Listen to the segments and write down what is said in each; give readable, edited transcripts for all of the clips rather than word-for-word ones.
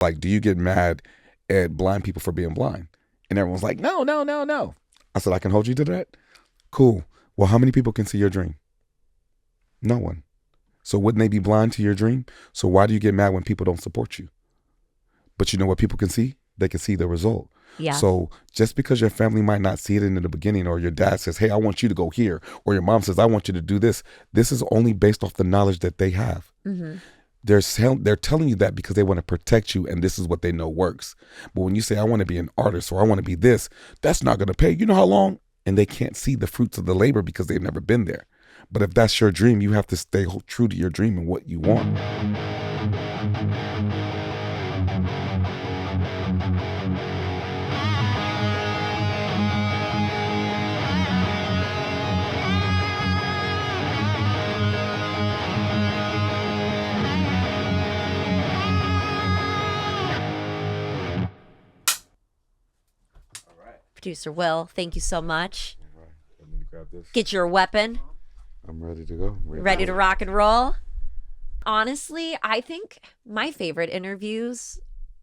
Like, do you get mad at blind people for being blind? And everyone's like, no, no, no, no. I said, I can hold you to that. Cool. Well, how many people can see your dream? No one. So wouldn't they be blind to your dream? So why do you get mad when people don't support you? But you know what people can see? They can see the result. Yeah. So just because your family might not see it in the beginning, or your dad says, hey, I want you to go here, or your mom says, I want you to do this is only based off the knowledge that they have. Mm-hmm. They're telling you that because they want to protect you, and this is what they know works. But when you say, I want to be an artist, or I want to be this, that's not going to pay. You know how long? And they can't see the fruits of the labor because they've never been there. But if that's your dream, you have to stay true to your dream and what you want. Producer Will, thank you so much. All right. I'm going to grab this. Get your weapon. I'm ready to go. Ready to rock and roll. Honestly, I think my favorite interviews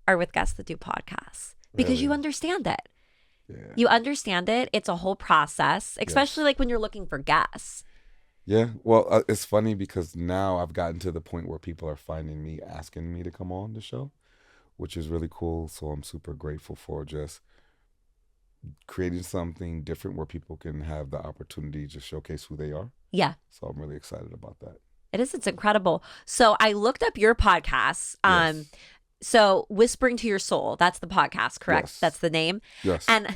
are with guests that do podcasts because Really? you understand it. Yeah. You understand it. It's a whole process, especially like when you're looking for guests. Yeah. Well, it's funny because now I've gotten to the point where people are finding me, asking me to come on the show, which is really cool. So I'm super grateful for just creating something different where people can have the opportunity to showcase who they are. Yeah. So I'm really excited about that. It is. It's incredible. So I looked up your podcast. Yes. So Whispering to Your Soul, that's the podcast, correct? Yes. That's the name. Yes. And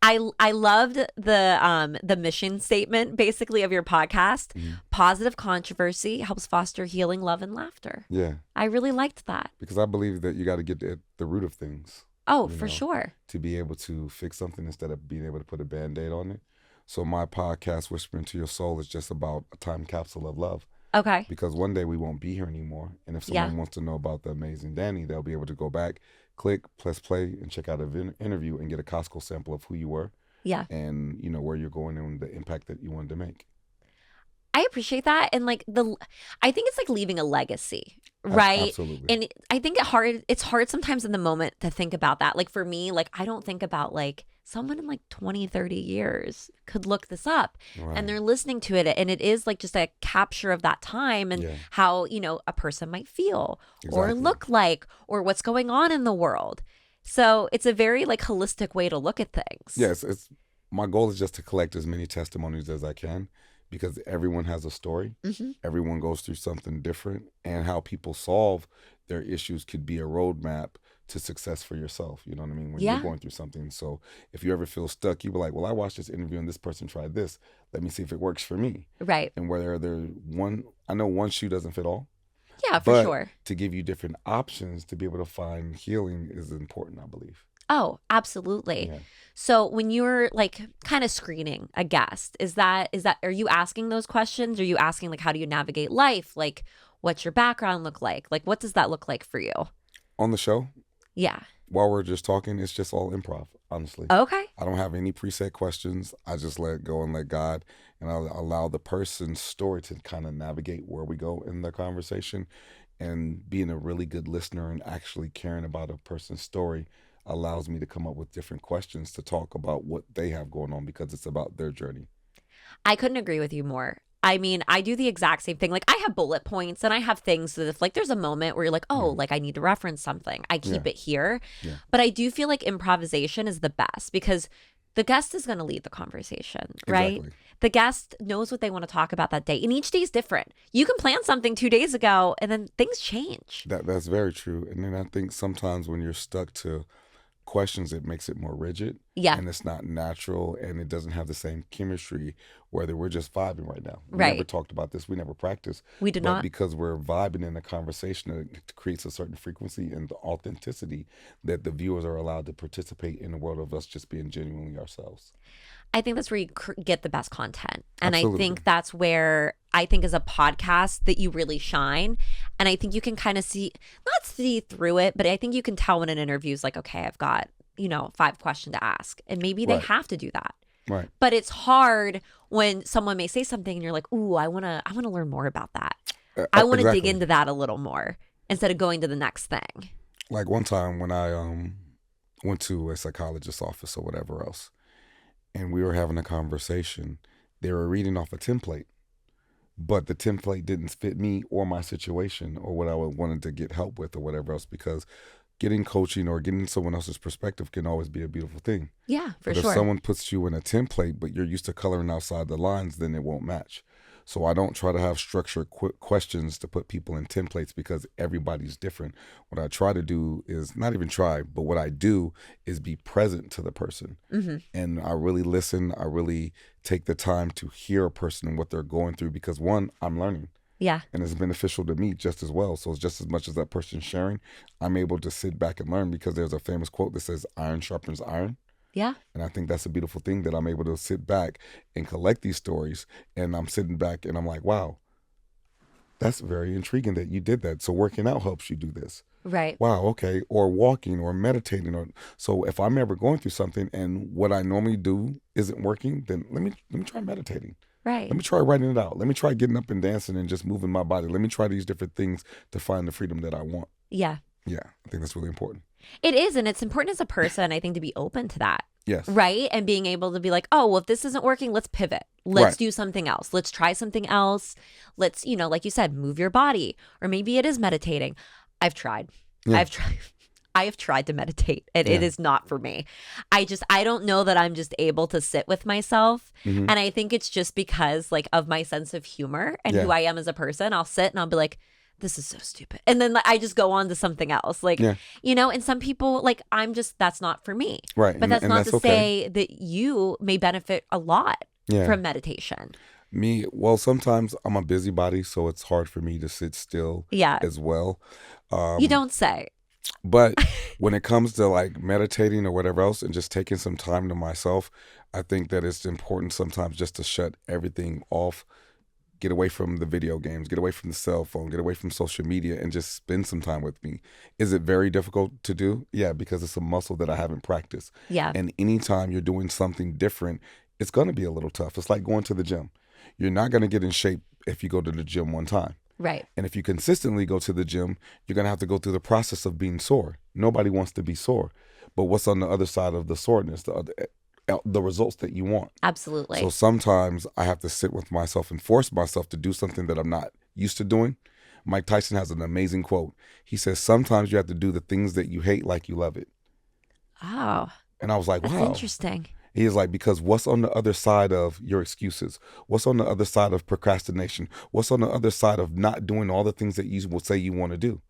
I loved the mission statement basically of your podcast. Mm-hmm. Positive controversy helps foster healing, love, and laughter. Yeah. I really liked that. Because I believe that you got to get at the root of things. Oh, you for know, sure. To be able to fix something instead of being able to put a Band-Aid on it. So my podcast, Whispering to Your Soul, is just about a time capsule of love. Okay. Because one day we won't be here anymore. And if someone wants to know about the amazing Danii, they'll be able to go back, click, press play, and check out an interview and get a Costco sample of who you were. Yeah. And, you know, where you're going and the impact that you wanted to make. I appreciate that. And like I think it's like leaving a legacy, right? Absolutely. And I think it's hard sometimes in the moment to think about that. Like for me, like I don't think about like someone in like 20, 30 years could look this up and they're listening to it. And it is like just a capture of that time and how, you know, a person might feel or look like or what's going on in the world. So it's a very like holistic way to look at things. Yes. My goal is just to collect as many testimonies as I can. Because everyone has a story. Mm-hmm. Everyone goes through something different. And how people solve their issues could be a roadmap to success for yourself. You know what I mean? When you're going through something. So if you ever feel stuck, you be like, well, I watched this interview and this person tried this. Let me see if it works for me. Right. And whether I know one shoe doesn't fit all. Yeah, for sure. To give you different options to be able to find healing is important, I believe. Oh, absolutely. Yeah. So when you're like kind of screening a guest, is that are you asking those questions? Are you asking like how do you navigate life? Like what's your background look like? Like what does that look like for you? On the show? Yeah. While we're just talking, it's just all improv, honestly. Okay. I don't have any preset questions. I just let go and let God, and I'll allow the person's story to kind of navigate where we go in the conversation. And being a really good listener and actually caring about a person's story allows me to come up with different questions to talk about what they have going on because it's about their journey. I couldn't agree with you more. I mean, I do the exact same thing. Like I have bullet points and I have things that if like there's a moment where you're like, oh, like I need to reference something, I keep it here. Yeah. But I do feel like improvisation is the best because the guest is going to lead the conversation, right? Exactly. The guest knows what they want to talk about that day. And each day is different. You can plan something 2 days ago and then things change. That's very true. And then I think sometimes when you're stuck to questions, it makes it more rigid. Yeah. And it's not natural and it doesn't have the same chemistry, whether we're just vibing right now. We never talked about this. We never practiced. We did not. Because we're vibing in the conversation, it creates a certain frequency and the authenticity that the viewers are allowed to participate in the world of us just being genuinely ourselves. I think that's where you get the best content. And Absolutely. I think that's where I think as a podcast that you really shine. And I think you can kind of not see through it, but I think you can tell when an interview is like, okay, I've got, 5 questions to ask. And maybe they have to do that. Right. But it's hard when someone may say something and you're like, ooh, I want to learn more about that. I want to dig into that a little more instead of going to the next thing. Like one time when I went to a psychologist's office or whatever else, and we were having a conversation, they were reading off a template, but the template didn't fit me or my situation or what I wanted to get help with or whatever else, because getting coaching or getting someone else's perspective can always be a beautiful thing. Yeah, for but sure. If someone puts you in a template, but you're used to coloring outside the lines, then it won't match. So I don't try to have structured questions to put people in templates, because everybody's different. What I try to do is not even try, but what I do is be present to the person. Mm-hmm. And I really listen. I really take the time to hear a person and what they're going through, because one, I'm learning. Yeah. And it's beneficial to me just as well. So it's just as much as that person's sharing, I'm able to sit back and learn, because there's a famous quote that says iron sharpens iron. Yeah. And I think that's a beautiful thing, that I'm able to sit back and collect these stories. And I'm sitting back and I'm like, wow, that's very intriguing that you did that. So working out helps you do this. Right. Wow, okay. Or walking or meditating. So if I'm ever going through something and what I normally do isn't working, then let me try meditating. Right. Let me try writing it out. Let me try getting up and dancing and just moving my body. Let me try these different things to find the freedom that I want. Yeah. Yeah, I think that's really important. It is. And it's important as a person, I think, to be open to that. Yes. Right. And being able to be like, oh, well, if this isn't working, let's pivot. Let's do something else. Let's try something else. Let's, like you said, move your body. Or maybe it is meditating. I've tried. Yeah. I have tried to meditate, and it is not for me. I don't know that I'm just able to sit with myself. Mm-hmm. And I think it's just because of my sense of humor and who I am as a person. I'll sit and I'll be like, this is so stupid. And then I just go on to something else. And some people, that's not for me. Right. But that's not to say that you may benefit a lot from meditation. Me, well, sometimes I'm a busybody, so it's hard for me to sit still as well. You don't say. But when it comes to meditating or whatever else and just taking some time to myself, I think that it's important sometimes just to shut everything off, get away from the video games, get away from the cell phone, get away from social media, and just spend some time with me. Is it very difficult to do? Yeah, because it's a muscle that I haven't practiced. Yeah. And anytime you're doing something different, it's going to be a little tough. It's like going to the gym. You're not going to get in shape if you go to the gym one time. Right. And if you consistently go to the gym, you're going to have to go through the process of being sore. Nobody wants to be sore. But what's on the other side of the soreness? The results that you want. Absolutely. So sometimes I have to sit with myself and force myself to do something that I'm not used to doing. Mike Tyson has an amazing quote. He says, sometimes you have to do the things that you hate like you love it. Oh. And I was like, wow. That's interesting. He is like, because what's on the other side of your excuses? What's on the other side of procrastination? What's on the other side of not doing all the things that you will say you want to do?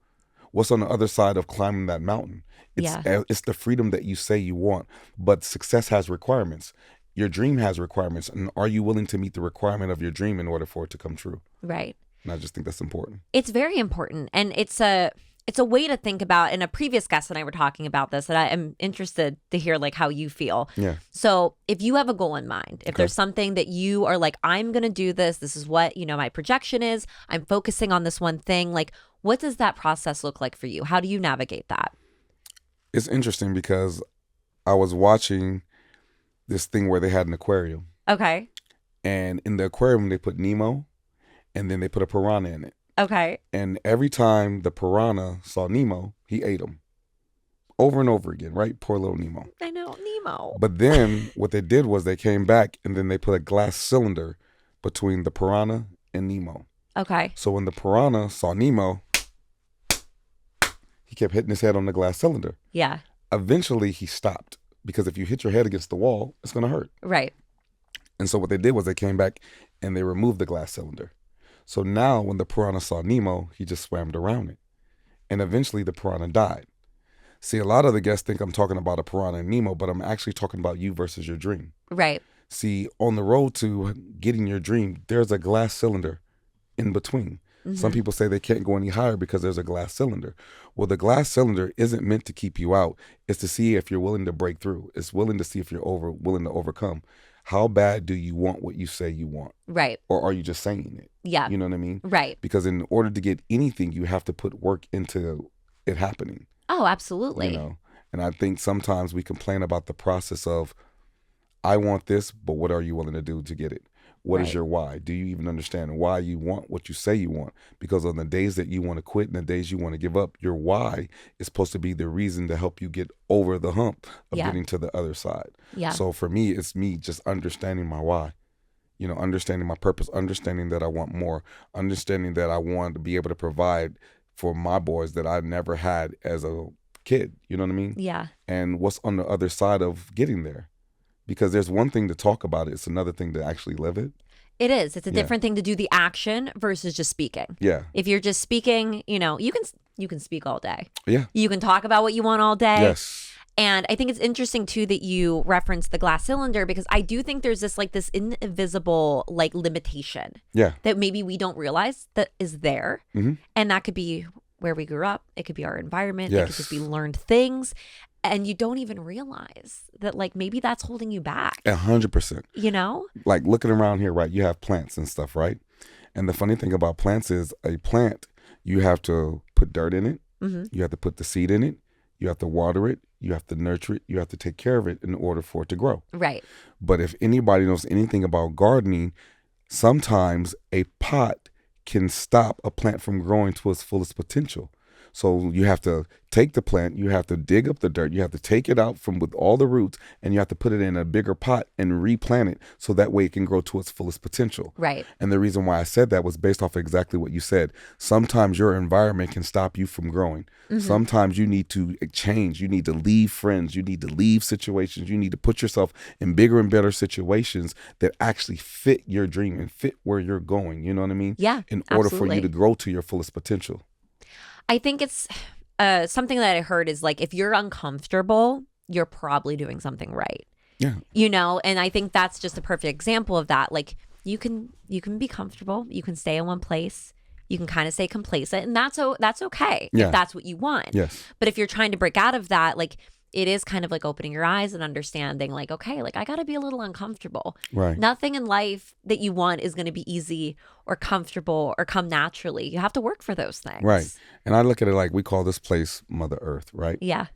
What's on the other side of climbing that mountain? It's the freedom that you say you want, but success has requirements. Your dream has requirements. And are you willing to meet the requirement of your dream in order for it to come true? Right. And I just think that's important. It's very important. And it's a way to think about, and a previous guest and I were talking about this, and I am interested to hear how you feel. Yeah. So if you have a goal in mind, if there's something that you are like, I'm going to do this is what, my projection is, I'm focusing on this one thing, what does that process look like for you? How do you navigate that? It's interesting because I was watching this thing where they had an aquarium. Okay. And in the aquarium, they put Nemo, and then they put a piranha in it. Okay. And every time the piranha saw Nemo, he ate him. Over and over again, right? Poor little Nemo. I know, Nemo. But then what they did was they came back and then they put a glass cylinder between the piranha and Nemo. Okay. So when the piranha saw Nemo, he kept hitting his head on the glass cylinder. Yeah. Eventually he stopped, because if you hit your head against the wall, it's going to hurt. Right. And so what they did was they came back and they removed the glass cylinder. So now when the piranha saw Nemo, he just swam around it. And eventually the piranha died. See, a lot of the guests think I'm talking about a piranha and Nemo, but I'm actually talking about you versus your dream. Right. See, on the road to getting your dream, there's a glass cylinder in between. Mm-hmm. Some people say they can't go any higher because there's a glass cylinder. Well, the glass cylinder isn't meant to keep you out. It's to see if you're willing to break through. It's willing to see if you're willing to overcome. How bad do you want what you say you want? Right. Or are you just saying it? Yeah. You know what I mean? Right. Because in order to get anything, you have to put work into it happening. Oh, absolutely. And I think sometimes we complain about the process of, I want this, but what are you willing to do to get it? What is your why? Do you even understand why you want what you say you want? Because on the days that you want to quit and the days you want to give up, your why is supposed to be the reason to help you get over the hump of getting to the other side. Yeah. So for me, it's me just understanding my why. You know, understanding my purpose, understanding that I want more, understanding that I want to be able to provide for my boys that I never had as a kid. You know what I mean? Yeah. And what's on the other side of getting there. Because there's one thing to talk about it. It's another thing to actually live it. It is. It's a different thing to do the action versus just speaking. Yeah. If you're just speaking, you know, you can speak all day. Yeah. You can talk about what you want all day. Yes. And I think it's interesting too that you referenced the glass cylinder, because I do think there's this like this invisible like limitation. Yeah. That maybe we don't realize that is there. Mm-hmm. And that could be where we grew up. It could be our environment. Yes. It could just be learned things. And you don't even realize that like maybe that's holding you back. 100%. You know? Like looking around here, right? You have plants and stuff, right? And the funny thing about plants is a plant, you have to put dirt in it. Mm-hmm. You have to put the seed in it. You have to water it. You have to nurture it. You have to take care of it in order for it to grow. Right. But if anybody knows anything about gardening, sometimes a pot can stop a plant from growing to its fullest potential. So you have to take the plant, you have to dig up the dirt, you have to take it out from with all the roots, and you have to put it in a bigger pot and replant it so that way it can grow to its fullest potential. Right. And the reason why I said that was based off of exactly what you said. Sometimes your environment can stop you from growing. Mm-hmm. Sometimes you need to change. You need to leave friends. You need to leave situations. You need to put yourself in bigger and better situations that actually fit your dream and fit where you're going. You know what I mean? Yeah. In order absolutely. for you to grow to your fullest potential. I think it's something that I heard is like, if you're uncomfortable, you're probably doing something right. Yeah. You know, and I think that's just a perfect example of that. Like you can be comfortable. You can stay in one place. You can kind of stay complacent, and that's okay if that's what you want. Yes. But if you're trying to break out of that, like it is kind of like opening your eyes and understanding like, okay, like I got to be a little uncomfortable. Right. Nothing in life that you want is going to be easy or comfortable or come naturally. You have to work for those things. Right. And I look at it like we call this place Mother Earth, right? Yeah.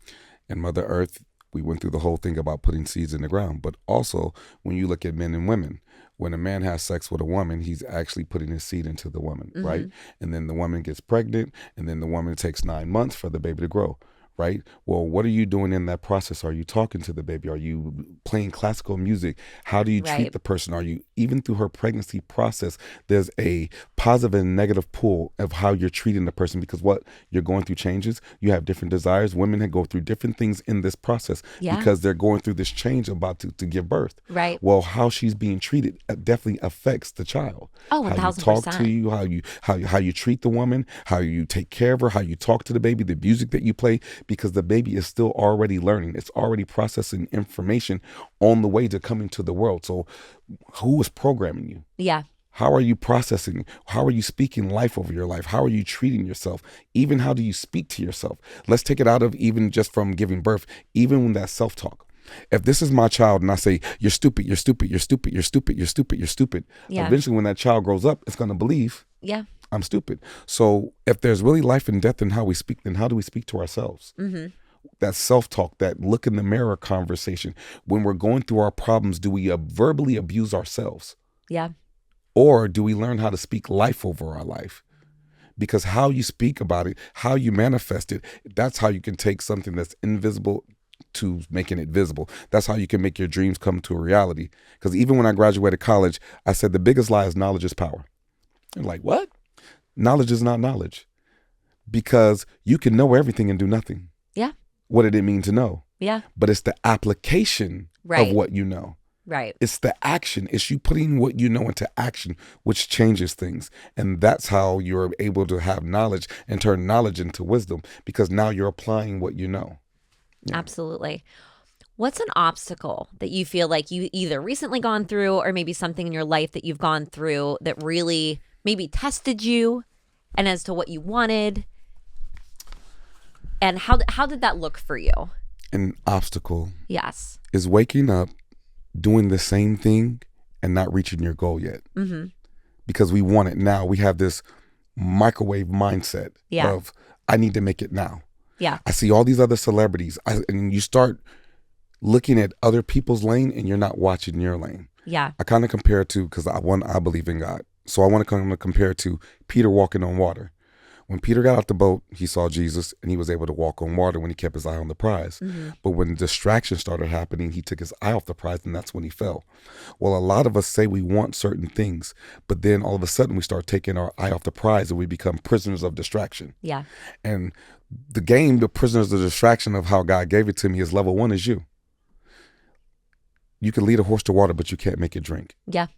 And Mother Earth, we went through the whole thing about putting seeds in the ground. But also when you look at men and women, when a man has sex with a woman, he's actually putting his seed into the woman, mm-hmm. right? And then the woman gets pregnant, and then the woman takes 9 months for the baby to grow. Right? Well, what are you doing in that process? Are you talking to the baby? Are you playing classical music? How do you treat the person? Are you, even through her pregnancy process, there's a positive and negative pull of how you're treating the person, because what you're going through changes. You have different desires. Women go through different things in this process because they're going through this change about to give birth. Right. Well, how she's being treated definitely affects the child. Oh, 1,000%. How you talk to you, how you treat the woman, how you take care of her, how you talk to the baby, the music that you play. Because the baby is still already learning. It's already processing information on the way to coming to the world. So who is programming you? Yeah. How are you processing? How are you speaking life over your life? How are you treating yourself? Even how do you speak to yourself? Let's take it out of even just from giving birth, even when that self-talk. If this is my child and I say, you're stupid, you're stupid, you're stupid, you're stupid, you're stupid, you're stupid. Yeah. Eventually when that child grows up, it's going to believe I'm stupid. So if there's really life and death in how we speak, then how do we speak to ourselves? Mm-hmm. That self-talk, that look in the mirror conversation. When we're going through our problems, do we verbally abuse ourselves? Yeah. Or do we learn how to speak life over our life? Because how you speak about it, how you manifest it, that's how you can take something that's invisible to making it visible. That's how you can make your dreams come to a reality. Because even when I graduated college, I said the biggest lie is knowledge is power. You're like, what? Knowledge is not knowledge, because you can know everything and do nothing. Yeah. What did it mean to know? Yeah. But it's the application of what you know. Right. It's the action. It's you putting what you know into action, which changes things. And that's how you're able to have knowledge and turn knowledge into wisdom, because now you're applying what you know. Yeah. Absolutely. What's an obstacle that you feel like you either recently gone through, or maybe something in your life that you've gone through that really maybe tested you and as to what you wanted? And how did that look for you? An obstacle is waking up, doing the same thing and not reaching your goal yet. Mm-hmm. Because we want it now. We have this microwave mindset of, I need to make it now. Yeah. I see all these other celebrities, and you start looking at other people's lane and you're not watching your lane. Yeah. I kind of compare it to, because I believe in God. So I want to kind of compare it to Peter walking on water. When Peter got out the boat, he saw Jesus and he was able to walk on water when he kept his eye on the prize. But when distraction started happening, he took his eye off the prize, and that's when he fell. Well, a lot of us say we want certain things, but then all of a sudden we start taking our eye off the prize and we become prisoners of distraction. Yeah. And the game, the prisoners of distraction of how God gave it to me, is level 1 is you. You can lead a horse to water, but you can't make it drink. Yeah.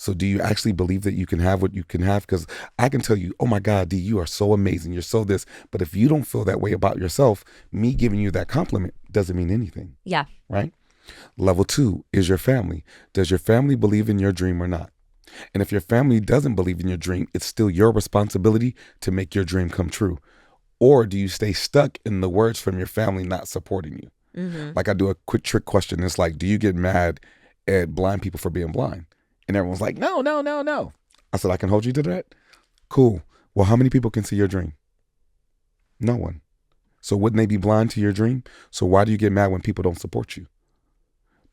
So do you actually believe that you can have what you can have? Because I can tell you, oh my God, D, you are so amazing. You're so this. But if you don't feel that way about yourself, me giving you that compliment doesn't mean anything. Yeah. Right? Level 2 is your family. Does your family believe in your dream or not? And if your family doesn't believe in your dream, it's still your responsibility to make your dream come true. Or do you stay stuck in the words from your family not supporting you? Like I do a quick trick question. It's like, do you get mad at blind people for being blind? And everyone's like, no, no, no, no. I said, I can hold you to that? Cool. Well, how many people can see your dream? No one. So wouldn't they be blind to your dream? So why do you get mad when people don't support you?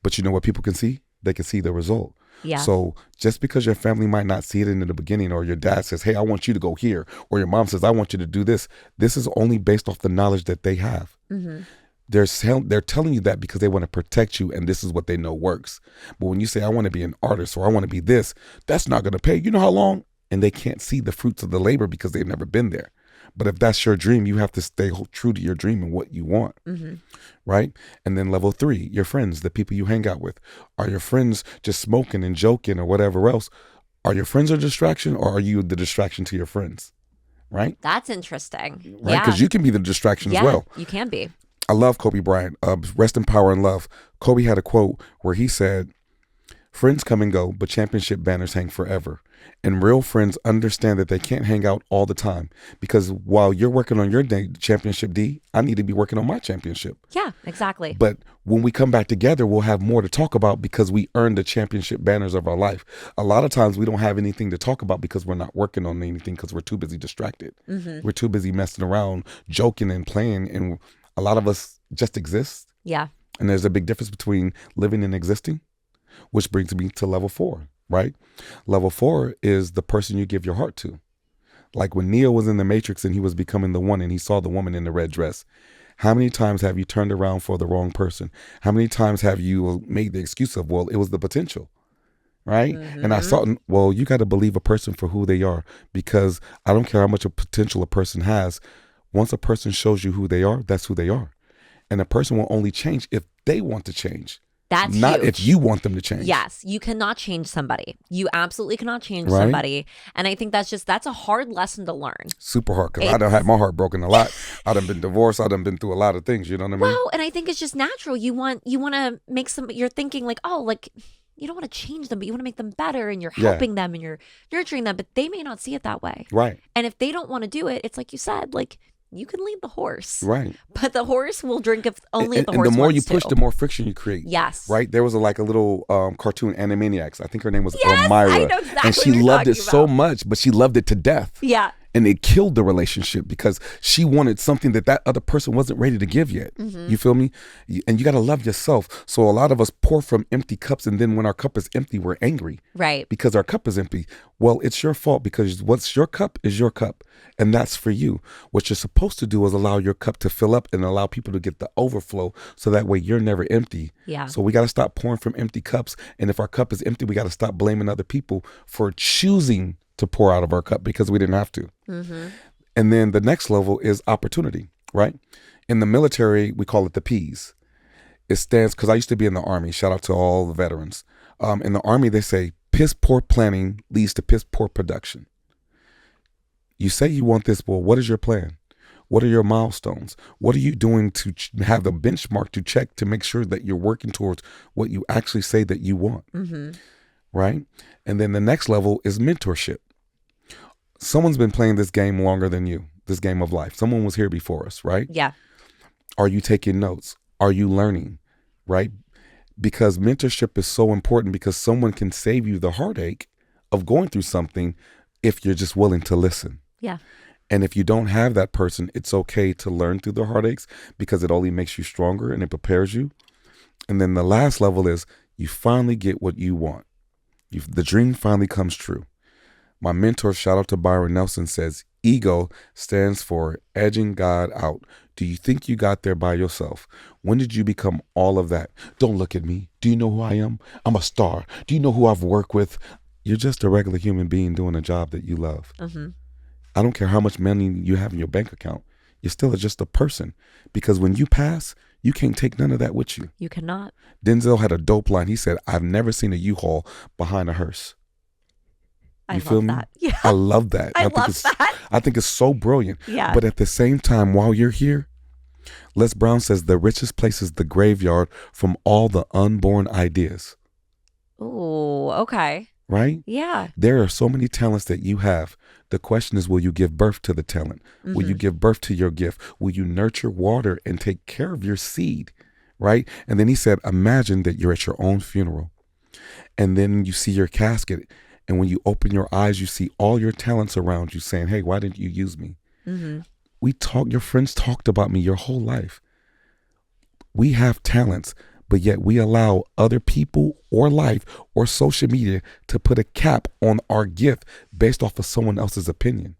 But you know what people can see? They can see the result. Yeah. So just because your family might not see it in the beginning, or your dad says, hey, I want you to go here, or your mom says, I want you to do this, this is only based off the knowledge that they have. They're telling you that because they want to protect you, and this is what they know works. But when you say, I want to be an artist, or I want to be this, that's not going to pay. You know how long? And they can't see the fruits of the labor because they've never been there. But if that's your dream, you have to stay true to your dream and what you want. Right? And then level 3, your friends, the people you hang out with. Are your friends just smoking and joking or whatever else? Are your friends a distraction, or are you the distraction to your friends? Right? That's interesting. Right? Because you can be the distraction as well. You can be. I love Kobe Bryant. Rest in power and love. Kobe had a quote where he said, friends come and go, but championship banners hang forever. And real friends understand that they can't hang out all the time, because while you're working on your championship, D, I need to be working on my championship. Yeah, exactly. But when we come back together, we'll have more to talk about because we earned the championship banners of our life. A lot of times we don't have anything to talk about because we're not working on anything, because we're too busy distracted. We're too busy messing around, joking and playing, and a lot of us just exist. Yeah. And there's a big difference between living and existing, which brings me to level 4, right? Level 4 is the person you give your heart to. Like when Neo was in the Matrix and he was becoming the one and he saw the woman in the red dress. How many times have you turned around for the wrong person? How many times have you made the excuse of, well, it was the potential, right? And I saw, well, you got to believe a person for who they are, because I don't care how much of potential a person has. Once a person shows you who they are, that's who they are. And a person will only change if they want to change. That's not huge. if you want them to change. Yes, you cannot change somebody. You absolutely cannot change somebody. And I think that's a hard lesson to learn. Super hard, because I done had my heart broken a lot. I done been divorced. I done been through a lot of things. You know what I mean? Well, and I think it's just natural. You want to make you're thinking like, oh, like, you don't want to change them, but you want to make them better, and you're helping them and you're nurturing them, but they may not see it that way. Right. And if they don't want to do it, it's like you said, like, you can lead the horse. Right. But the horse will drink if the horse wants to. And the more you push, to. the more friction you create. Yes. Right? There was a little cartoon, Animaniacs. I think her name was Yes, Elmira. I know exactly and she what you're loved it talking so about. much, but she loved it to death. Yeah. And it killed the relationship because she wanted something that other person wasn't ready to give yet. You feel me? And you got to love yourself. So a lot of us pour from empty cups, and then when our cup is empty, we're angry. Right. Because our cup is empty. Well, it's your fault, because what's your cup is your cup. And that's for you. What you're supposed to do is allow your cup to fill up and allow people to get the overflow, so that way you're never empty. Yeah. So we got to stop pouring from empty cups. And if our cup is empty, we got to stop blaming other people for choosing to pour out of our cup because we didn't have to. And then the next level is opportunity, right? In the military, we call it the P's. It stands, because I used to be in the Army. Shout out to all the veterans. In the Army, they say piss poor planning leads to piss poor production. You say you want this, well, what is your plan? What are your milestones? What are you doing to have the benchmark to check to make sure that you're working towards what you actually say that you want? Right? And then the next level is mentorship. Someone's been playing this game longer than you, this game of life. Someone was here before us, right? Yeah. Are you taking notes? Are you learning? Right? Because mentorship is so important, because someone can save you the heartache of going through something if you're just willing to listen. Yeah. And if you don't have that person, it's okay to learn through the heartaches, because it only makes you stronger and it prepares you. And then the last level is you finally get what you want. The dream finally comes true. My mentor, shout out to Byron Nelson, says, ego stands for edging God out. Do you think you got there by yourself? When did you become all of that? Don't look at me. Do you know who I am? I'm a star. Do you know who I've worked with? You're just a regular human being doing a job that you love. Mm-hmm. I don't care how much money you have in your bank account. You're still just a person. Because when you pass, you can't take none of that with you. You cannot. Denzel had a dope line. He said, I've never seen a U-Haul behind a hearse. I love that. Yeah. I love that. I love that. I think it's so brilliant. Yeah. But at the same time, while you're here, Les Brown says the richest place is the graveyard from all the unborn ideas. Ooh, okay. Right? Yeah. There are so many talents that you have. The question is, will you give birth to the talent? Mm-hmm. Will you give birth to your gift? Will you nurture, water, and take care of your seed? Right? And then he said, imagine that you're at your own funeral. And then you see your casket. And when you open your eyes, you see all your talents around you saying, hey, why didn't you use me? Mm-hmm. Your friends talked about me your whole life. We have talents, but yet we allow other people or life or social media to put a cap on our gift based off of someone else's opinion,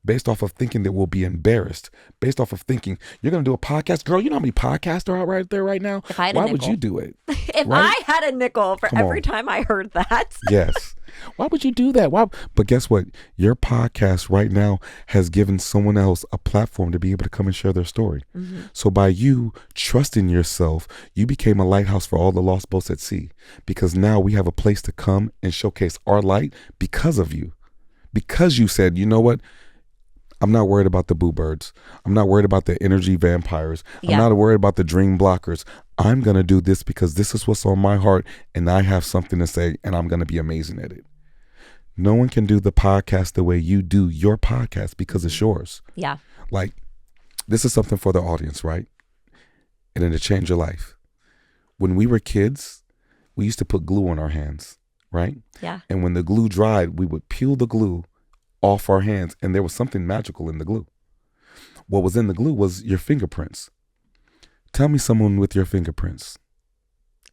based off of thinking that we'll be embarrassed, based off of thinking, you're going to do a podcast? Girl, you know how many podcasts are out right there right now? If I had Why a nickel. would you do it? If right? I had a nickel for every time I heard that. Yes. Why would you do that? Why? But guess what? Your podcast right now has given someone else a platform to be able to come and share their story. Mm-hmm. So by you trusting yourself, you became a lighthouse for all the lost boats at sea, because now we have a place to come and showcase our light because of you. Because you said, you know what? I'm not worried about the boo birds. I'm not worried about the energy vampires. I'm not worried about the dream blockers. I'm going to do this because this is what's on my heart, and I have something to say, and I'm going to be amazing at it. No one can do the podcast the way you do your podcast because it's yours. Yeah. Like, this is something for the audience, right? And it'll change your life. When we were kids, we used to put glue on our hands, right? Yeah. And when the glue dried, we would peel the glue off our hands, and there was something magical in the glue. What was in the glue was your fingerprints. Tell me someone with your fingerprints.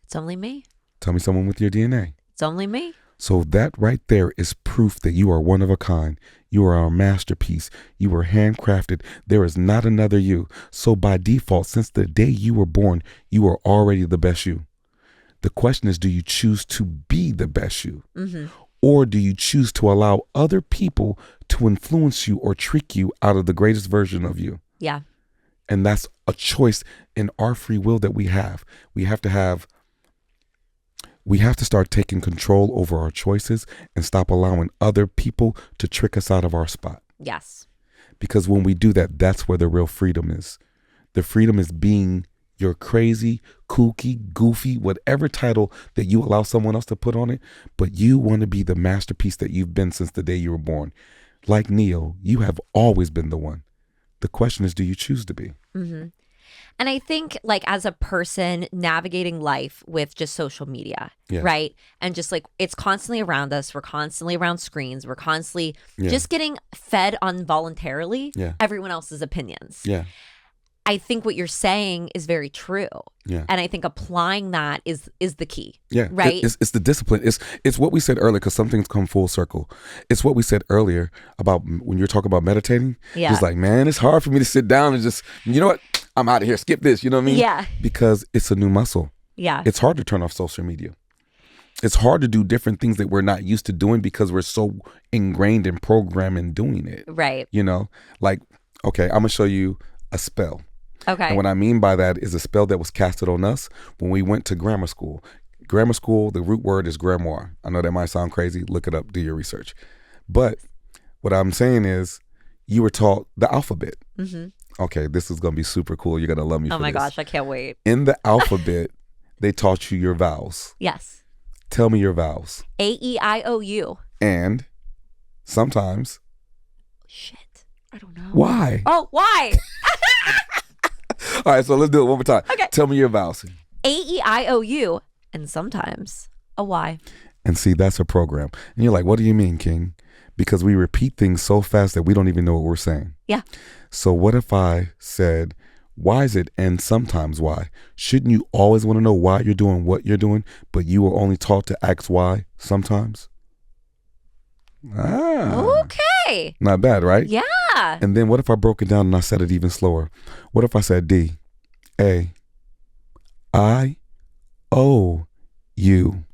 It's only me. Tell me someone with your DNA. It's only me. So that right there is proof that you are one of a kind. You are our masterpiece. You were handcrafted. There is not another you. So by default, since the day you were born, you are already the best you. The question is, do you choose to be the best you? Mm-hmm. Or do you choose to allow other people to influence you or trick you out of the greatest version of you? Yeah. And that's a choice in our free will that we have. We have to start taking control over our choices and stop allowing other people to trick us out of our spot. Yes. Because when we do that, that's where the real freedom is. The freedom is being your crazy, kooky, goofy, whatever title that you allow someone else to put on it, but you want to be the masterpiece that you've been since the day you were born. Like Neo, you have always been the one. The question is, do you choose to be? Mm-hmm. And I think, like, as a person navigating life with just social media, right? And just like, it's constantly around us. We're constantly around screens. We're constantly just getting fed involuntarily everyone else's opinions. Yeah. I think what you're saying is very true. Yeah. And I think applying that is the key. Yeah. Right. It's the discipline. It's what we said earlier, because some things come full circle. It's what we said earlier about when you're talking about meditating. Yeah. It's like, man, it's hard for me to sit down and just, you know what? I'm out of here. Skip this. You know what I mean? Yeah. Because it's a new muscle. Yeah. It's hard to turn off social media. It's hard to do different things that we're not used to doing because we're so ingrained and programmed in doing it. Right. You know, like, okay, I'm going to show you a spell. Okay. And what I mean by that is a spell that was casted on us when we went to grammar school. Grammar school, the root word is grimoire. I know that might sound crazy. Look it up. Do your research. But what I'm saying is you were taught the alphabet. Mm-hmm. Okay, this is going to be super cool. You're going to love me for this. Oh my gosh, I can't wait. In the alphabet, they taught you your vowels. Yes. Tell me your vowels. A-E-I-O-U. And sometimes. Shit. I don't know. Why? Oh, why? All right, so let's do it one more time. Okay. Tell me your vowels. A-E-I-O-U. And sometimes a Y. And see, that's a program. And you're like, what do you mean, King? Because we repeat things so fast that we don't even know what we're saying. Yeah. So what if I said, Why is it and sometimes why? Shouldn't you always want to know why you're doing what you're doing, but you were only taught to ask why sometimes? Okay. Not bad, right? Yeah. And then what if I broke it down and I said it even slower? What if I said D, A, I, O, U,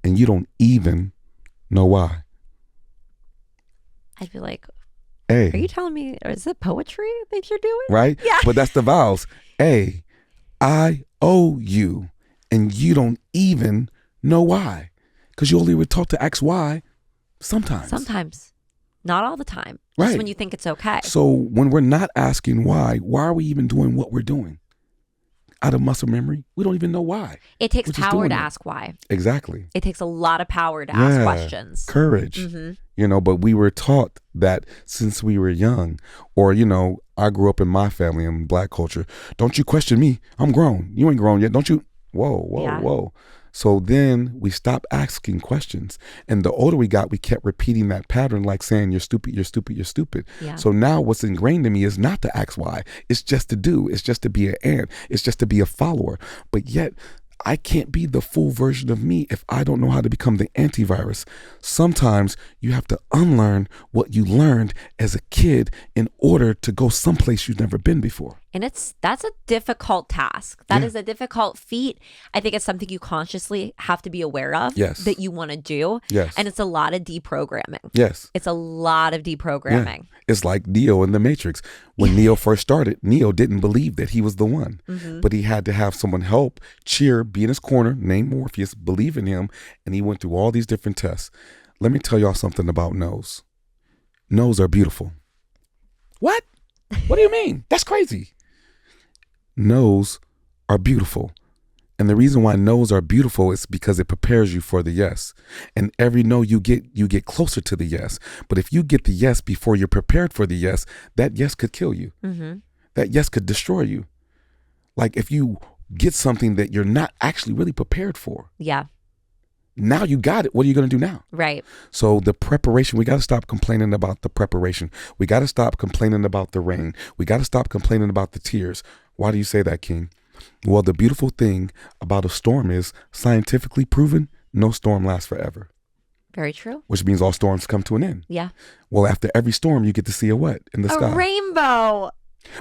and you don't even know why? I'd be like, A. are you telling me, or is it poetry that you're doing? Right? Yeah. But that's the vowels. A, I, O, U, and you don't even know why. Because you only were taught to ask why sometimes. Sometimes. Not all the time. Right. Just when you think it's okay. So when we're not asking why are we even doing what we're doing? Out of muscle memory, we don't even know why. It takes power to ask why. Exactly. It takes a lot of power to ask questions. Courage. But we were taught that since we were young, or, I grew up in my family in Black culture. Don't you question me. I'm grown. You ain't grown yet. Don't you? Whoa. So then we stopped asking questions. And the older we got, we kept repeating that pattern, like saying, you're stupid, you're stupid, you're stupid. Yeah. So now what's ingrained in me is not to ask why. It's just to do. It's just to be an ant. It's just to be a follower. But yet I can't be the full version of me if I don't know how to become the antivirus. Sometimes you have to unlearn what you learned as a kid in order to go someplace you've never been before. And that's a difficult task. That is a difficult feat. I think it's something you consciously have to be aware of. Yes. That you want to do. Yes. And it's a lot of deprogramming. Yes. It's a lot of deprogramming. Yeah. It's like Neo in the Matrix. When Neo first started, Neo didn't believe that he was the one. But he had to have someone help, cheer, be in his corner, named Morpheus, believe in him. And he went through all these different tests. Let me tell y'all something about no's. No's are beautiful. What? What do you mean? That's crazy. No's are beautiful. And the reason why no's are beautiful is because it prepares you for the yes. And every no you get closer to the yes. But if you get the yes before you're prepared for the yes, that yes could kill you. That yes could destroy you. Like if you get something that you're not actually really prepared for. Yeah. Now you got it. What are you going to do now? Right. So the preparation, we got to stop complaining about the preparation. We got to stop complaining about the rain. We got to stop complaining about the tears. Why do you say that, King? Well, the beautiful thing about a storm is scientifically proven, no storm lasts forever. Very true. Which means all storms come to an end. Yeah. Well, after every storm, you get to see a what in the sky? A rainbow.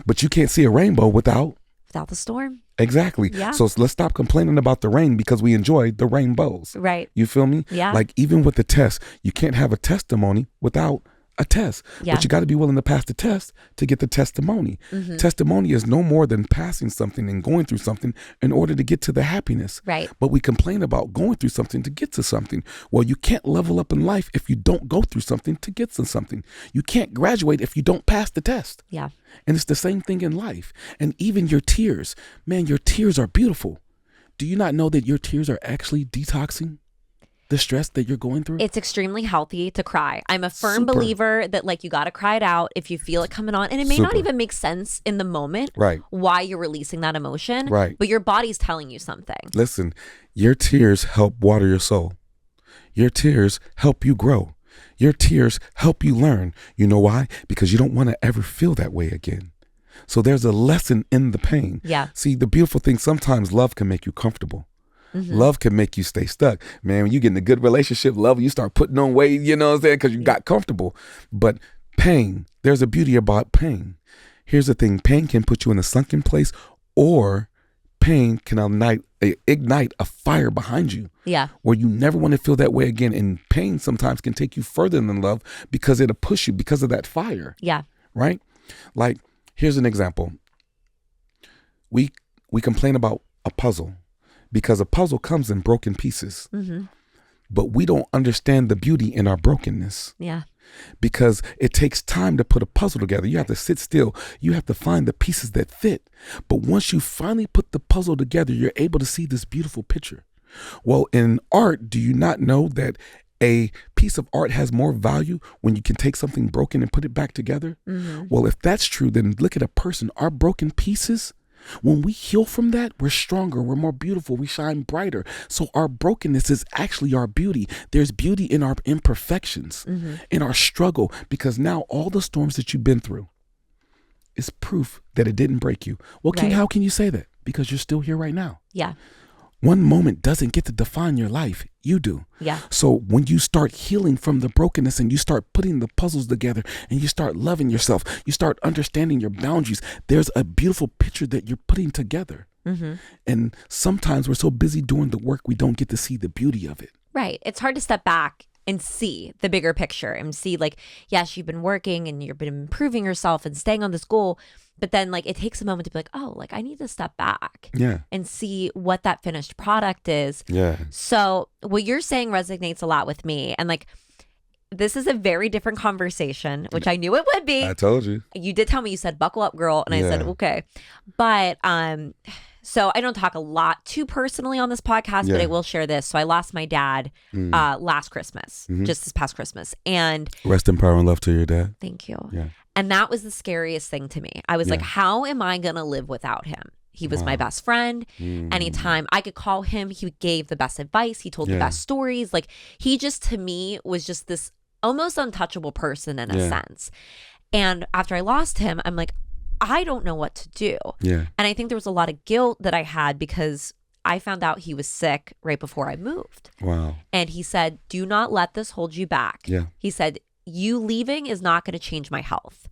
But you can't see a rainbow without the storm. Exactly. Yeah. So let's stop complaining about the rain because we enjoy the rainbows. Right. You feel me? Yeah. Like even with the test, you can't have a testimony without a test. Yeah. But you got to be willing to pass the test to get the testimony. Testimony is no more than passing something and going through something in order to get to the happiness. Right. But we complain about going through something to get to something. Well, you can't level up in life if you don't go through something to get to something. You can't graduate if you don't pass the test. Yeah. And it's the same thing in life. And even your tears, man, your tears are beautiful. Do you not know that your tears are actually detoxing the stress that you're going through? It's extremely healthy to cry. I'm a firm believer that like you got to cry it out if you feel it coming on. And it may not even make sense in the moment why you're releasing that emotion. Right. But your body's telling you something. Listen, your tears help water your soul. Your tears help you grow. Your tears help you learn. You know why? Because you don't want to ever feel that way again. So there's a lesson in the pain. Yeah. See, the beautiful thing, sometimes love can make you comfortable. Love can make you stay stuck. Man, when you get in a good relationship, love, you start putting on weight, you know what I'm saying? Because you got comfortable. But pain, there's a beauty about pain. Here's the thing. Pain can put you in a sunken place, or pain can ignite a fire behind you. Yeah. Where you never want to feel that way again. And pain sometimes can take you further than love because it'll push you because of that fire. Yeah. Right? Like, here's an example. We complain about a puzzle because a puzzle comes in broken pieces. But we don't understand the beauty in our brokenness. Yeah. Because it takes time to put a puzzle together. You have to sit still. You have to find the pieces that fit. But once you finally put the puzzle together, you're able to see this beautiful picture. Well, in art, do you not know that a piece of art has more value when you can take something broken and put it back together? Well, if that's true, then look at a person. Our broken pieces, when we heal from that, we're stronger, we're more beautiful, we shine brighter. So our brokenness is actually our beauty. There's beauty in our imperfections, in our struggle, because now all the storms that you've been through, is proof that it didn't break you. Well, King, how can you say that? Because you're still here right now. Yeah. One moment doesn't get to define your life. You do. Yeah. So when you start healing from the brokenness and you start putting the puzzles together and you start loving yourself, you start understanding your boundaries, there's a beautiful picture that you're putting together. Mm-hmm. And sometimes we're so busy doing the work, we don't get to see the beauty of it. Right. It's hard to step back and see the bigger picture and see like, yes, you've been working and you've been improving yourself and staying on this goal. But then like it takes a moment to be like, oh, like I need to step back and see what that finished product is. Yeah. So what you're saying resonates a lot with me. And like, this is a very different conversation, which I knew it would be. I told you. You did tell me, you said, buckle up, girl. And I said, okay. But so I don't talk a lot too personally on this podcast, but I will share this. So I lost my dad last Christmas, just this past Christmas. And rest in power and love to your dad. Thank you. Yeah. And that was the scariest thing to me. I was like, how am I going to live without him? He was my best friend. Anytime I could call him, he gave the best advice. He told the best stories. Like he just, to me, was just this almost untouchable person in a sense. And after I lost him, I'm like, I don't know what to do. Yeah. And I think there was a lot of guilt that I had because I found out he was sick right before I moved. Wow. And he said, do not let this hold you back. Yeah. He said, you leaving is not going to change my health.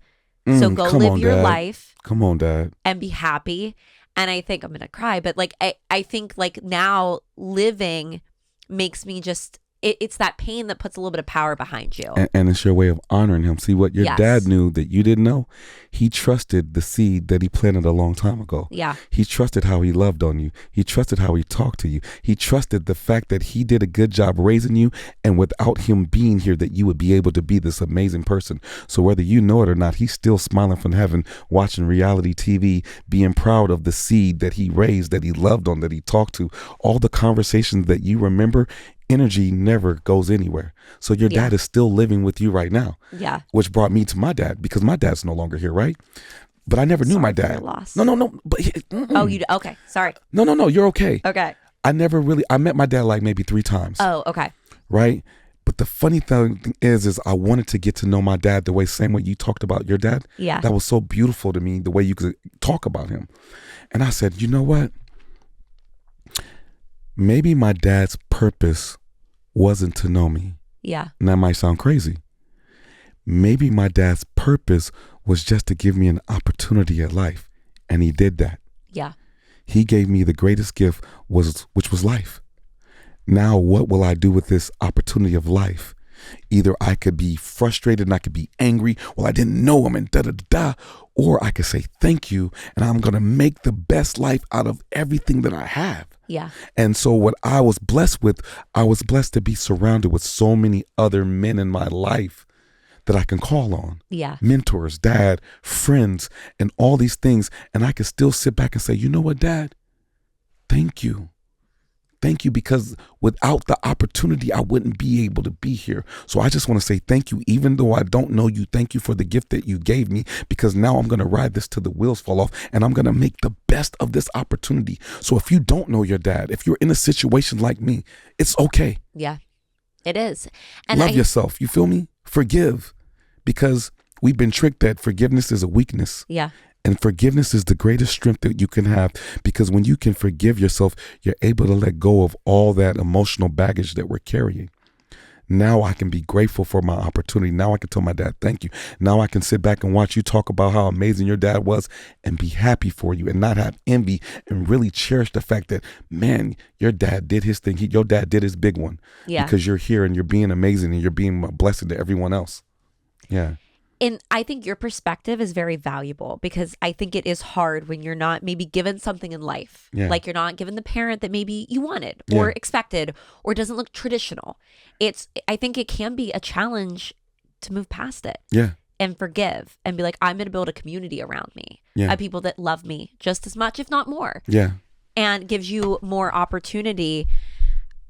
So go live your life. Come on, Dad. And be happy. And I think I'm going to cry, but like, I think like now living makes me just, it's that pain that puts a little bit of power behind you. And it's your way of honoring him. See, what your dad knew that you didn't know, he trusted the seed that he planted a long time ago. Yeah. He trusted how he loved on you. He trusted how he talked to you. He trusted the fact that he did a good job raising you, and without him being here, that you would be able to be this amazing person. So whether you know it or not, he's still smiling from heaven, watching reality TV, being proud of the seed that he raised, that he loved on, that he talked to. All the conversations that you remember, energy never goes anywhere. So your dad is still living with you right now. Yeah. Which brought me to my dad, because my dad's no longer here, right? But I never knew my dad. No. But oh, you okay? Sorry. No. You're okay. Okay. I met my dad like maybe 3 times. Oh, okay. Right. But the funny thing is I wanted to get to know my dad the same way you talked about your dad. Yeah. That was so beautiful to me, the way you could talk about him. And I said, you know what? Maybe my dad's purpose wasn't to know me. Yeah. And that might sound crazy. Maybe my dad's purpose was just to give me an opportunity at life. And he did that. Yeah. He gave me the greatest gift, which was life. Now, what will I do with this opportunity of life? Either I could be frustrated and I could be angry. Well, I didn't know him and da-da-da. Or I could say thank you, and I'm going to make the best life out of everything that I have. Yeah. And so what I was blessed with, I was blessed to be surrounded with so many other men in my life that I can call on. Yeah. Mentors, dad, friends, and all these things. And I could still sit back and say, you know what, Dad? Thank you. Thank you, because without the opportunity, I wouldn't be able to be here. So I just want to say thank you, even though I don't know you. Thank you for the gift that you gave me, because now I'm going to ride this till the wheels fall off, and I'm going to make the best of this opportunity. So if you don't know your dad, if you're in a situation like me, it's okay. Yeah, it is. And love yourself. You feel me? Forgive, because we've been tricked that forgiveness is a weakness. Yeah. And forgiveness is the greatest strength that you can have, because when you can forgive yourself, you're able to let go of all that emotional baggage that we're carrying. Now I can be grateful for my opportunity. Now I can tell my dad, thank you. Now I can sit back and watch you talk about how amazing your dad was and be happy for you and not have envy, and really cherish the fact that, man, your dad did his thing. Your dad did his big one. Yeah. Because you're here and you're being amazing and you're being a blessing to everyone else. Yeah. And I think your perspective is very valuable, because I think it is hard when you're not maybe given something in life. Yeah. Like you're not given the parent that maybe you wanted or expected, or doesn't look traditional. I think it can be a challenge to move past it. Yeah. And forgive and be like, I'm going to build a community around me of people that love me just as much, if not more. Yeah. And gives you more opportunity.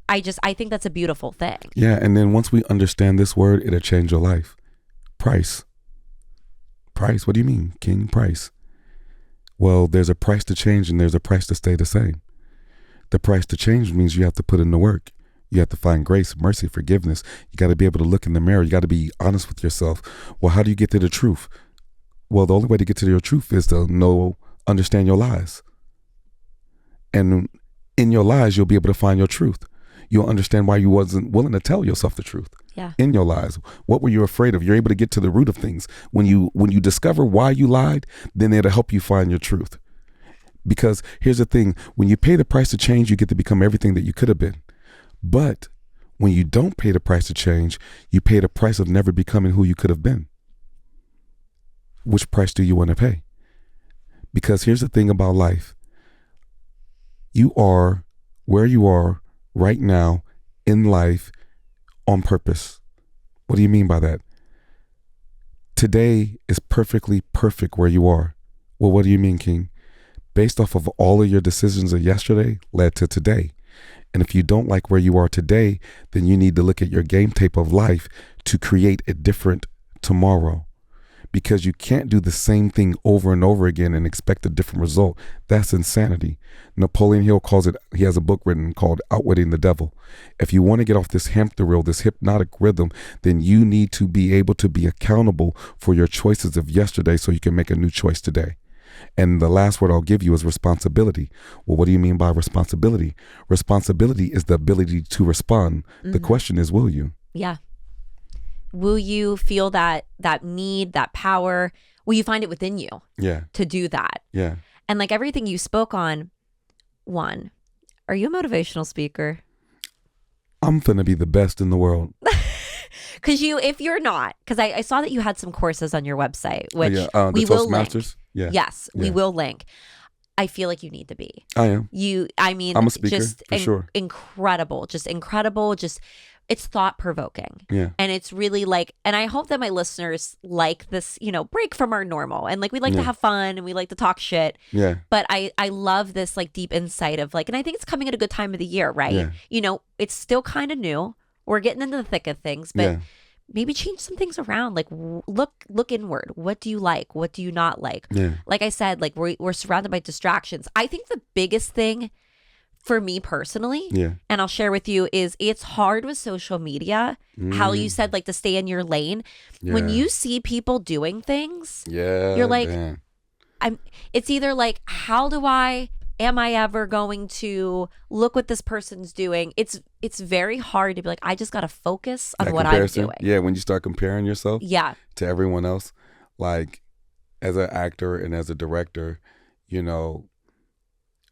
I think that's a beautiful thing. Yeah. And then once we understand this word, it'll change your life. Price. What do you mean, King? Price. Well, there's a price to change and there's a price to stay the same. The price to change means you have to put in the work. You have to find grace, mercy, forgiveness. You got to be able to look in the mirror. You got to be honest with yourself. Well, how do you get to the truth? Well, the only way to get to your truth is to understand your lies. And in your lies, you'll be able to find your truth. You'll understand why you wasn't willing to tell yourself the truth. Yeah. In your lies. What were you afraid of? You're able to get to the root of things. When you discover why you lied, then it'll help you find your truth. Because here's the thing, when you pay the price to change, you get to become everything that you could have been. But when you don't pay the price to change, you pay the price of never becoming who you could have been. Which price do you want to pay? Because here's the thing about life. You are where you are right now in life on purpose. What do you mean by that? Today is perfectly perfect where you are. Well, what do you mean, King? Based off of all of your decisions of yesterday led to today. And if you don't like where you are today, then you need to look at your game tape of life to create a different tomorrow. Because you can't do the same thing over and over again and expect a different result. That's insanity. Napoleon Hill calls it, he has a book written called Outwitting the Devil. If you want to get off this hamster wheel, this hypnotic rhythm, then you need to be able to be accountable for your choices of yesterday so you can make a new choice today. And the last word I'll give you is responsibility. Well, what do you mean by responsibility? Responsibility is the ability to respond. Mm-hmm. The question is, will you? Yeah. Will you feel that need, that power? Will you find it within you? Yeah. To do that? Yeah. And like everything you spoke on, one, are you a motivational speaker? I'm finna be the best in the world. Because if you're not, because I saw that you had some courses on your website, which we the will link. Yeah. Yes, we will link. I feel like you need to be. I am. I'm a speaker, just for sure. Incredible. It's thought provoking. Yeah. And it's really like, and I hope that my listeners like this, break from our normal. And like, we like to have fun and we like to talk shit. Yeah. But I love this like deep insight of like, and I think it's coming at a good time of the year, right? Yeah. It's still kind of new. We're getting into the thick of things, but maybe change some things around. Like look inward. What do you like? What do you not like? Yeah. Like I said, like we're surrounded by distractions. I think the biggest thing for me personally, and I'll share with you, is it's hard with social media, how you said like to stay in your lane. Yeah. When you see people doing things, you're like, it's either like, am I ever going to look what this person's doing? It's very hard to be like, I just got to focus on what I'm doing. Yeah, when you start comparing yourself to everyone else, like as an actor and as a director,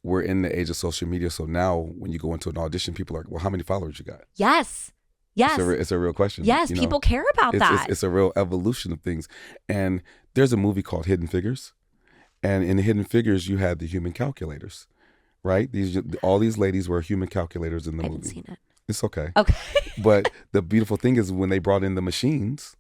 we're in the age of social media. So now when you go into an audition, people are like, well, how many followers you got? Yes. It's a real question. Yes, people care about that. It's a real evolution of things. And there's a movie called Hidden Figures. And in the Hidden Figures, you had the human calculators, right? All these ladies were human calculators in the movie. I haven't seen it. It's okay. Okay. But the beautiful thing is when they brought in the machines,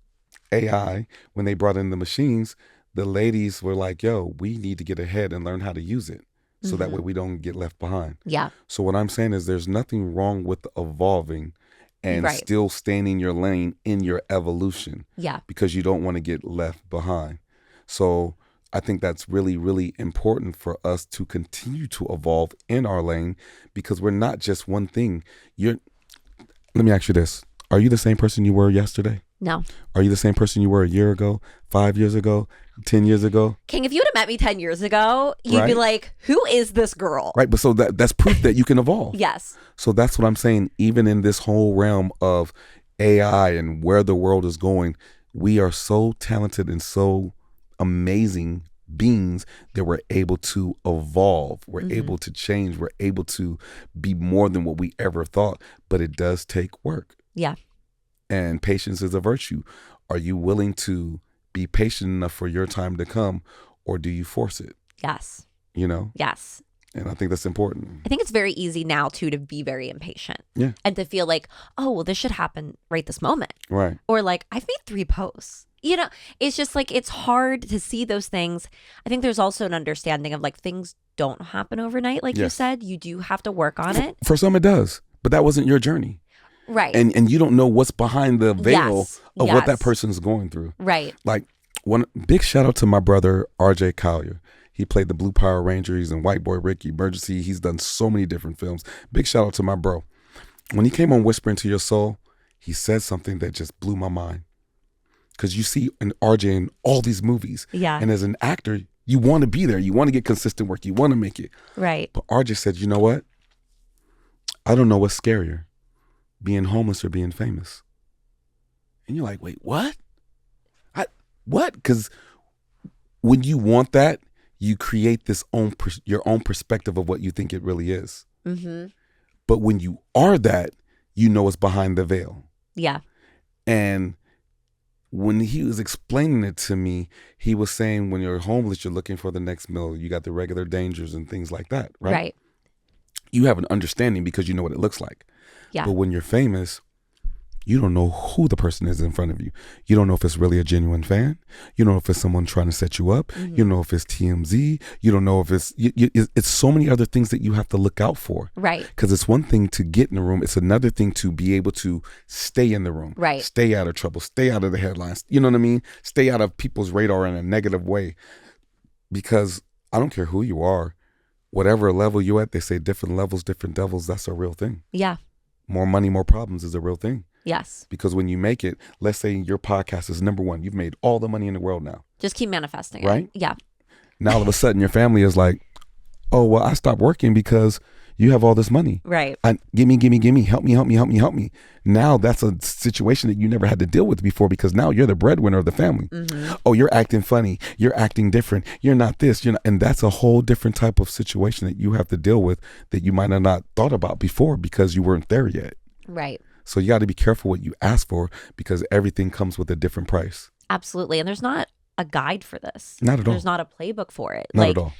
AI, when they brought in the machines, the ladies were like, yo, we need to get ahead and learn how to use it. So that way we don't get left behind. Yeah. So what I'm saying is there's nothing wrong with evolving and still staying in your lane in your evolution. Yeah. Because you don't want to get left behind. So I think that's really, really important for us to continue to evolve in our lane because we're not just one thing. Let me ask you this. Are you the same person you were yesterday? No. Are you the same person you were a year ago, 5 years ago, 10 years ago? King, if you'd have met me 10 years ago, you'd be like, who is this girl? Right. But so that's proof that you can evolve. Yes. So that's what I'm saying. Even in this whole realm of AI and where the world is going, we are so talented and so amazing beings that we're able to evolve. We're able to change. We're able to be more than what we ever thought. But it does take work. Yeah. And patience is a virtue. Are you willing to be patient enough for your time to come, or do you force it? Yes. Yes. And I think that's important. I think it's very easy now, too, to be very impatient. Yeah. And to feel like, oh, well, this should happen right this moment. Right. Or like, I've made 3 posts. It's just like, it's hard to see those things. I think there's also an understanding of like, things don't happen overnight. Like you said, you do have to work on it. For some it does, but that wasn't your journey. Right. And you don't know what's behind the veil of what that person's going through. Right. Like one big shout out to my brother, RJ Collier. He played the Blue Power Ranger. He's in White Boy Rick, Emergency. He's done so many different films. Big shout out to my bro. When he came on Whispering to Your Soul, he said something that just blew my mind. because you see an RJ in all these movies. Yeah. And as an actor, you want to be there. You want to get consistent work. You want to make it. Right. But RJ said, you know what? I don't know what's scarier, being homeless or being famous. And you're like, wait, what? What? Because when you want that, you create your own perspective of what you think it really is. Mm-hmm. But when you are that, you know what's behind the veil. Yeah. And when he was explaining it to me, he was saying when you're homeless, you're looking for the next meal. You got the regular dangers and things like that, right? Right. You have an understanding because you know what it looks like. Yeah. But when you're famous, you don't know who the person is in front of you. You don't know if it's really a genuine fan. You don't know if it's someone trying to set you up. Mm-hmm. You don't know if it's TMZ. You don't know if it's so many other things that you have to look out for. Right. Because it's one thing to get in the room. It's another thing to be able to stay in the room. Right. Stay out of trouble. Stay out of the headlines. You know what I mean? Stay out of people's radar in a negative way. Because I don't care who you are. Whatever level you're at, they say different levels, different devils. That's a real thing. Yeah. More money, more problems is a real thing. Yes. Because when you make it, let's say your podcast is number one. You've made all the money in the world now. Just keep manifesting it. Right? Yeah. Now all of a sudden your family is like, oh, well, I stopped working because you have all this money. Right. Gimme. Help me. Now that's a situation that you never had to deal with before because now you're the breadwinner of the family. Mm-hmm. Oh, you're acting funny. You're acting different. You're not this. You're not, and that's a whole different type of situation that you have to deal with that you might have not thought about before because you weren't there yet. Right. So you got to be careful what you ask for because everything comes with a different price. Absolutely. And there's not a guide for this. Not at all. There's not a playbook for it. Not at all.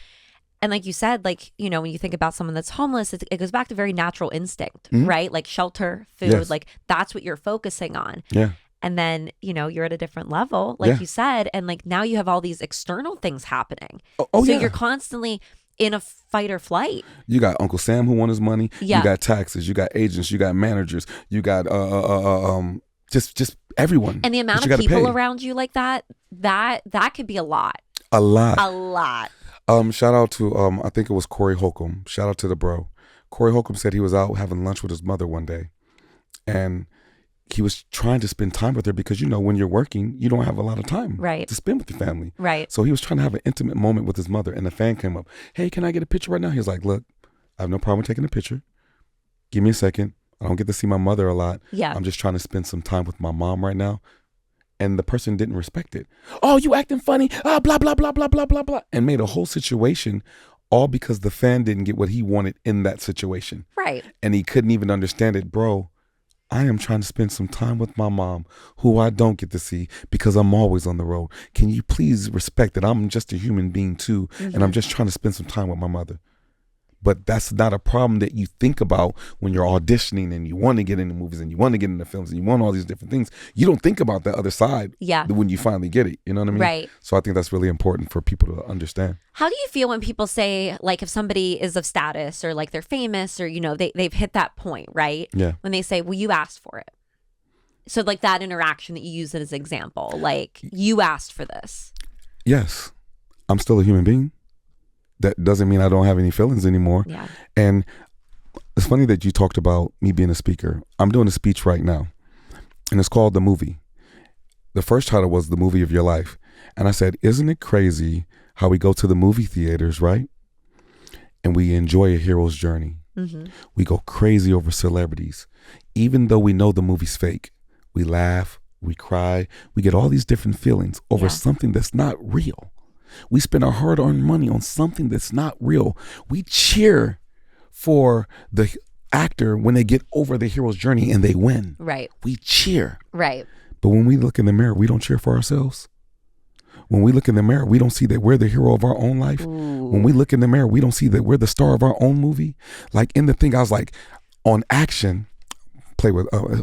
And like you said, like, you know, when you think about someone that's homeless, it goes back to very natural instinct, right? Like shelter, food, Yes. like that's what you're focusing on. Yeah. And then, you know, you're at a different level, like you said, and like now you have all these external things happening. So you're constantly in a fight or flight. You got Uncle Sam who wants his money. Yeah. You got taxes. You got agents. You got managers. You got just everyone. And the amount of people around you like that could be a lot. A lot. A lot. Shout out to I think it was Corey Holcomb. Shout out to the bro. Corey Holcomb said he was out having lunch with his mother one day, and he was trying to spend time with her because, you know, when you're working, you don't have a lot of time to spend with your family. Right. So he was trying to have an intimate moment with his mother, and the fan came up. Hey, can I get a picture right now? He was like, look, I have no problem taking a picture. Give me a second. I don't get to see my mother a lot. Yeah. I'm just trying to spend some time with my mom right now. And the person didn't respect it. Oh, you acting funny. Blah, blah, blah, blah, blah, blah, blah. And made a whole situation all because the fan didn't get what he wanted in that situation. Right. And he couldn't even understand it. Bro, I am trying to spend some time with my mom, who I don't get to see because I'm always on the road. Can you please respect that I'm just a human being too, and I'm just trying to spend some time with my mother? But that's not a problem that you think about when you're auditioning and you want to get into movies and you want to get into films and you want all these different things. You don't think about the other side when you finally get it. You know what I mean? Right. So I think that's really important for people to understand. How do you feel when people say, like, if somebody is of status or like they're famous or, you know, they've hit that point, right? Yeah. When they say, well, you asked for it. So like that interaction that you use as an example, like you asked for this. Yes. I'm still a human being. That doesn't mean I don't have any feelings anymore. Yeah. And it's funny that you talked about me being a speaker. I'm doing a speech right now, and it's called The Movie. The first title was The Movie of Your Life. And I said, isn't it crazy how we go to the movie theaters, right? And we enjoy a hero's journey. Mm-hmm. We go crazy over celebrities. Even though we know the movie's fake, we laugh, we cry, we get all these different feelings over something that's not real. We spend our hard-earned money on something that's not real. We cheer for the actor when they get over the hero's journey and they win. Right. We cheer. Right. But when we look in the mirror, we don't cheer for ourselves. When we look in the mirror, we don't see that we're the hero of our own life. Ooh. When we look in the mirror, we don't see that we're the star of our own movie. Like in the thing, I was like, on action,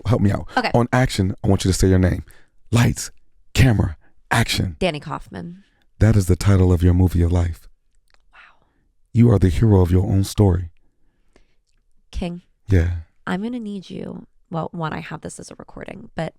help me out. Okay. On action, I want you to say your name. Lights, camera, action. Danii Kaufman. That is the title of your movie of life. Wow. You are the hero of your own story. King. Yeah. I'm going to need you. Well, one, I have this as a recording, but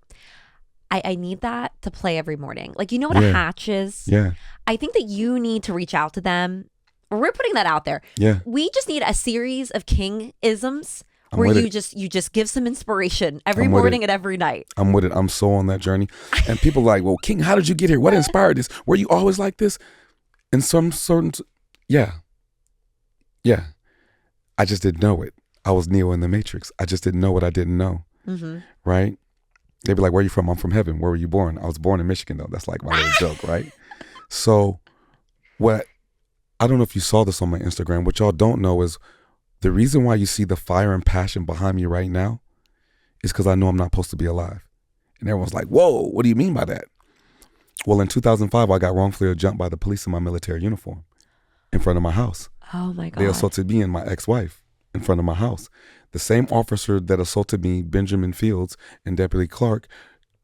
I need that to play every morning. Like, you know what a hatch is? Yeah. I think that you need to reach out to them. We're putting that out there. Yeah. We just need a series of King-isms where you just give some inspiration every morning and every night. I'm with it. I'm so on that journey. And people are like, well, King, how did you get here? What inspired this? Were you always like this? In some certain, yeah. I just didn't know it. I was Neo in the Matrix. I just didn't know what I didn't know. Mm-hmm. Right? They'd be like, where are you from? I'm from heaven. Where were you born? I was born in Michigan, though. That's like my little joke, right? So I don't know if you saw this on my Instagram. What y'all don't know is the reason why you see the fire and passion behind me right now is because I know I'm not supposed to be alive. And everyone's like, whoa, what do you mean by that? Well, in 2005, I got wrongfully jumped by the police in my military uniform in front of my house. Oh, my God. They assaulted me and my ex-wife in front of my house. The same officer that assaulted me, Benjamin Fields, and Deputy Clark,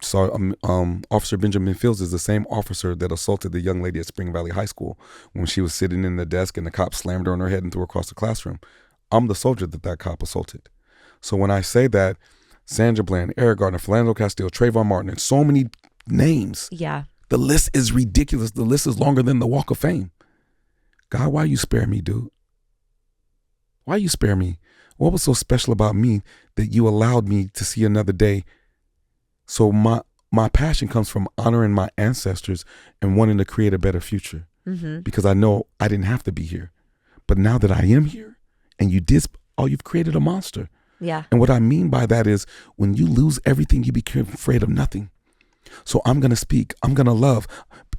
Officer Benjamin Fields is the same officer that assaulted the young lady at Spring Valley High School when she was sitting in the desk and the cop slammed her on her head and threw her across the classroom. I'm the soldier that cop assaulted. So when I say that, Sandra Bland, Eric Gardner, Philando Castile, Trayvon Martin, and so many names. Yeah. The list is ridiculous. The list is longer than the Walk of Fame. God, why you spare me, dude? Why you spare me? What was so special about me that you allowed me to see another day? So my passion comes from honoring my ancestors and wanting to create a better future. Mm-hmm. Because I know I didn't have to be here. But now that I am here and you've created a monster. Yeah. And what I mean by that is when you lose everything, you become afraid of nothing. So I'm going to speak. I'm going to love.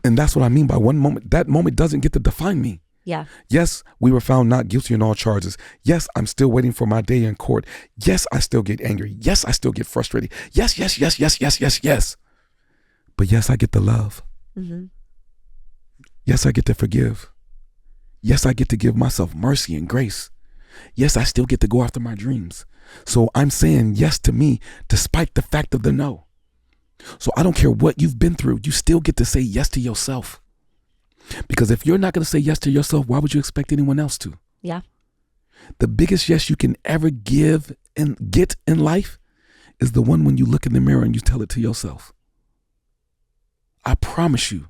And that's what I mean by one moment. That moment doesn't get to define me. Yeah. Yes, we were found not guilty on all charges. Yes, I'm still waiting for my day in court. Yes, I still get angry. Yes, I still get frustrated. Yes. But yes, I get to love. Mm-hmm. Yes, I get to forgive. Yes, I get to give myself mercy and grace. Yes, I still get to go after my dreams. So I'm saying yes to me despite the fact of the no. So I don't care what you've been through. You still get to say yes to yourself. Because if you're not going to say yes to yourself, why would you expect anyone else to? Yeah. The biggest yes you can ever give and get in life is the one when you look in the mirror and you tell it to yourself. I promise you,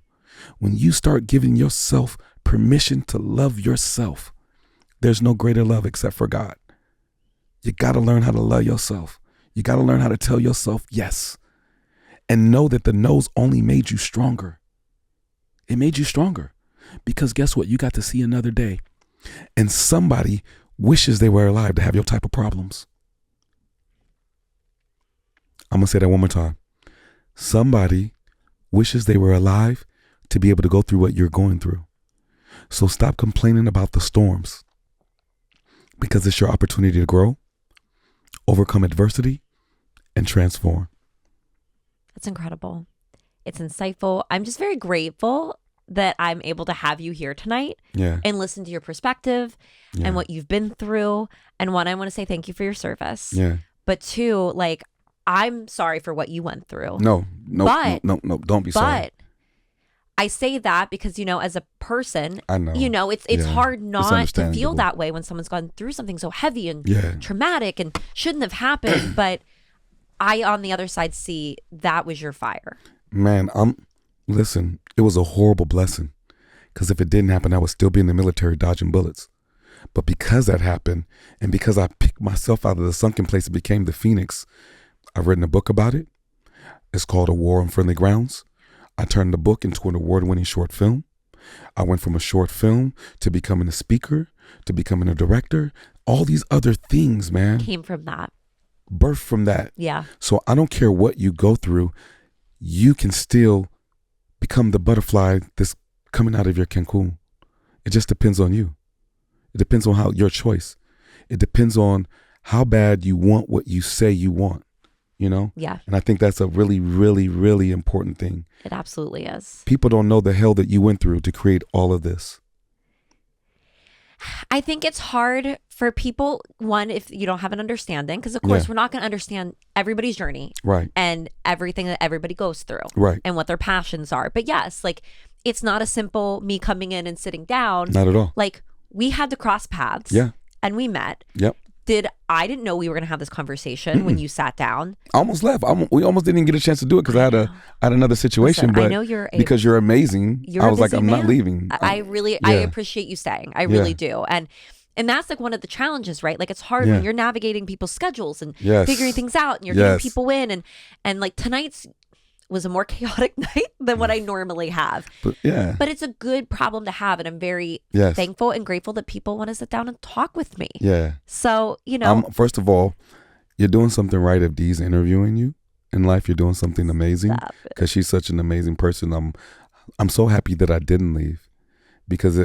when you start giving yourself permission to love yourself, there's no greater love except for God. You got to learn how to love yourself. You got to learn how to tell yourself yes. And know that the no's only made you stronger. It made you stronger because guess what? You got to see another day. And somebody wishes they were alive to have your type of problems. I'm going to say that one more time. Somebody wishes they were alive to be able to go through what you're going through. So stop complaining about the storms because it's your opportunity to grow, overcome adversity, and transform. That's incredible. It's insightful. I'm just very grateful that I'm able to have you here tonight and listen to your perspective and what you've been through. And one, I want to say thank you for your service. Yeah. But two, like, I'm sorry for what you went through. No, don't be sorry. But I say that because, you know, as a person, I know. You know, it's hard not to feel that way when someone's gone through something so heavy and traumatic and shouldn't have happened. But I, on the other side, see that was your fire. Man, listen, it was a horrible blessing because if it didn't happen, I would still be in the military dodging bullets. But because that happened and because I picked myself out of the sunken place and became the Phoenix, I've written a book about it. It's called A War on Friendly Grounds. I turned the book into an award-winning short film. I went from a short film to becoming a speaker, to becoming a director. All these other things, man. Came from that. Birthed from that. Yeah. So I don't care what you go through. You can still become the butterfly that's coming out of your cocoon. It just depends on you. It depends on your choice. It depends on how bad you want what you say you want, you know? Yeah. And I think that's a really, really, really important thing. It absolutely is. People don't know the hell that you went through to create all of this. I think it's hard for people, one, if you don't have an understanding, because of course we're not going to understand everybody's journey, right, and everything that everybody goes through, right, and what their passions are. But yes, like, it's not a simple me coming in and sitting down. Not at all. Like, we had to cross paths. Yeah. And we met. Yep. I didn't know we were going to have this conversation when you sat down. I almost left. We almost didn't get a chance to do it because I had another situation. Listen, but I know because you're amazing. I was like, I'm not leaving. I appreciate you staying. I really do. And And that's like one of the challenges, right? Like it's hard when you're navigating people's schedules and Yes. figuring things out and you're getting people in. And like tonight's was a more chaotic night than what I normally have. But it's a good problem to have. And I'm very thankful and grateful that people want to sit down and talk with me. Yeah. So, you know. First of all, you're doing something right if Dee's interviewing you in life. You're doing something amazing because she's such an amazing person. I'm so happy that I didn't leave because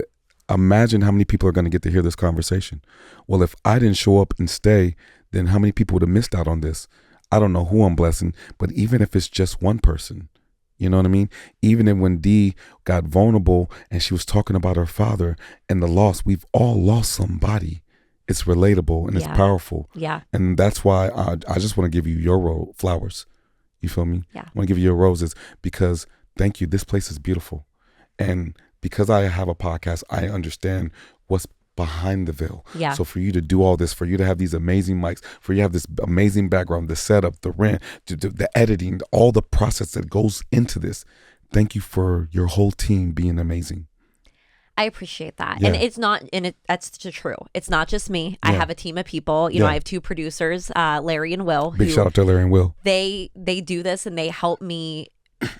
imagine how many people are going to get to hear this conversation. Well, if I didn't show up and stay, then how many people would have missed out on this? I don't know who I'm blessing, but even if it's just one person, you know what I mean? Even if when Dee got vulnerable and she was talking about her father and the loss, we've all lost somebody. It's relatable and it's powerful. Yeah. And that's why I just want to give you your flowers. You feel me? Yeah. I want to give you your roses because thank you. This place is beautiful. And because I have a podcast, I understand what's behind the veil. Yeah. So for you to do all this, for you to have these amazing mics, for you to have this amazing background, the setup, the rent, the editing, all the process that goes into this. Thank you for your whole team being amazing. I appreciate that. Yeah. And it's not, that's true. It's not just me. I have a team of people. You know, I have 2 producers, Larry and Will. Big shout out to Larry and Will. They do this and they help me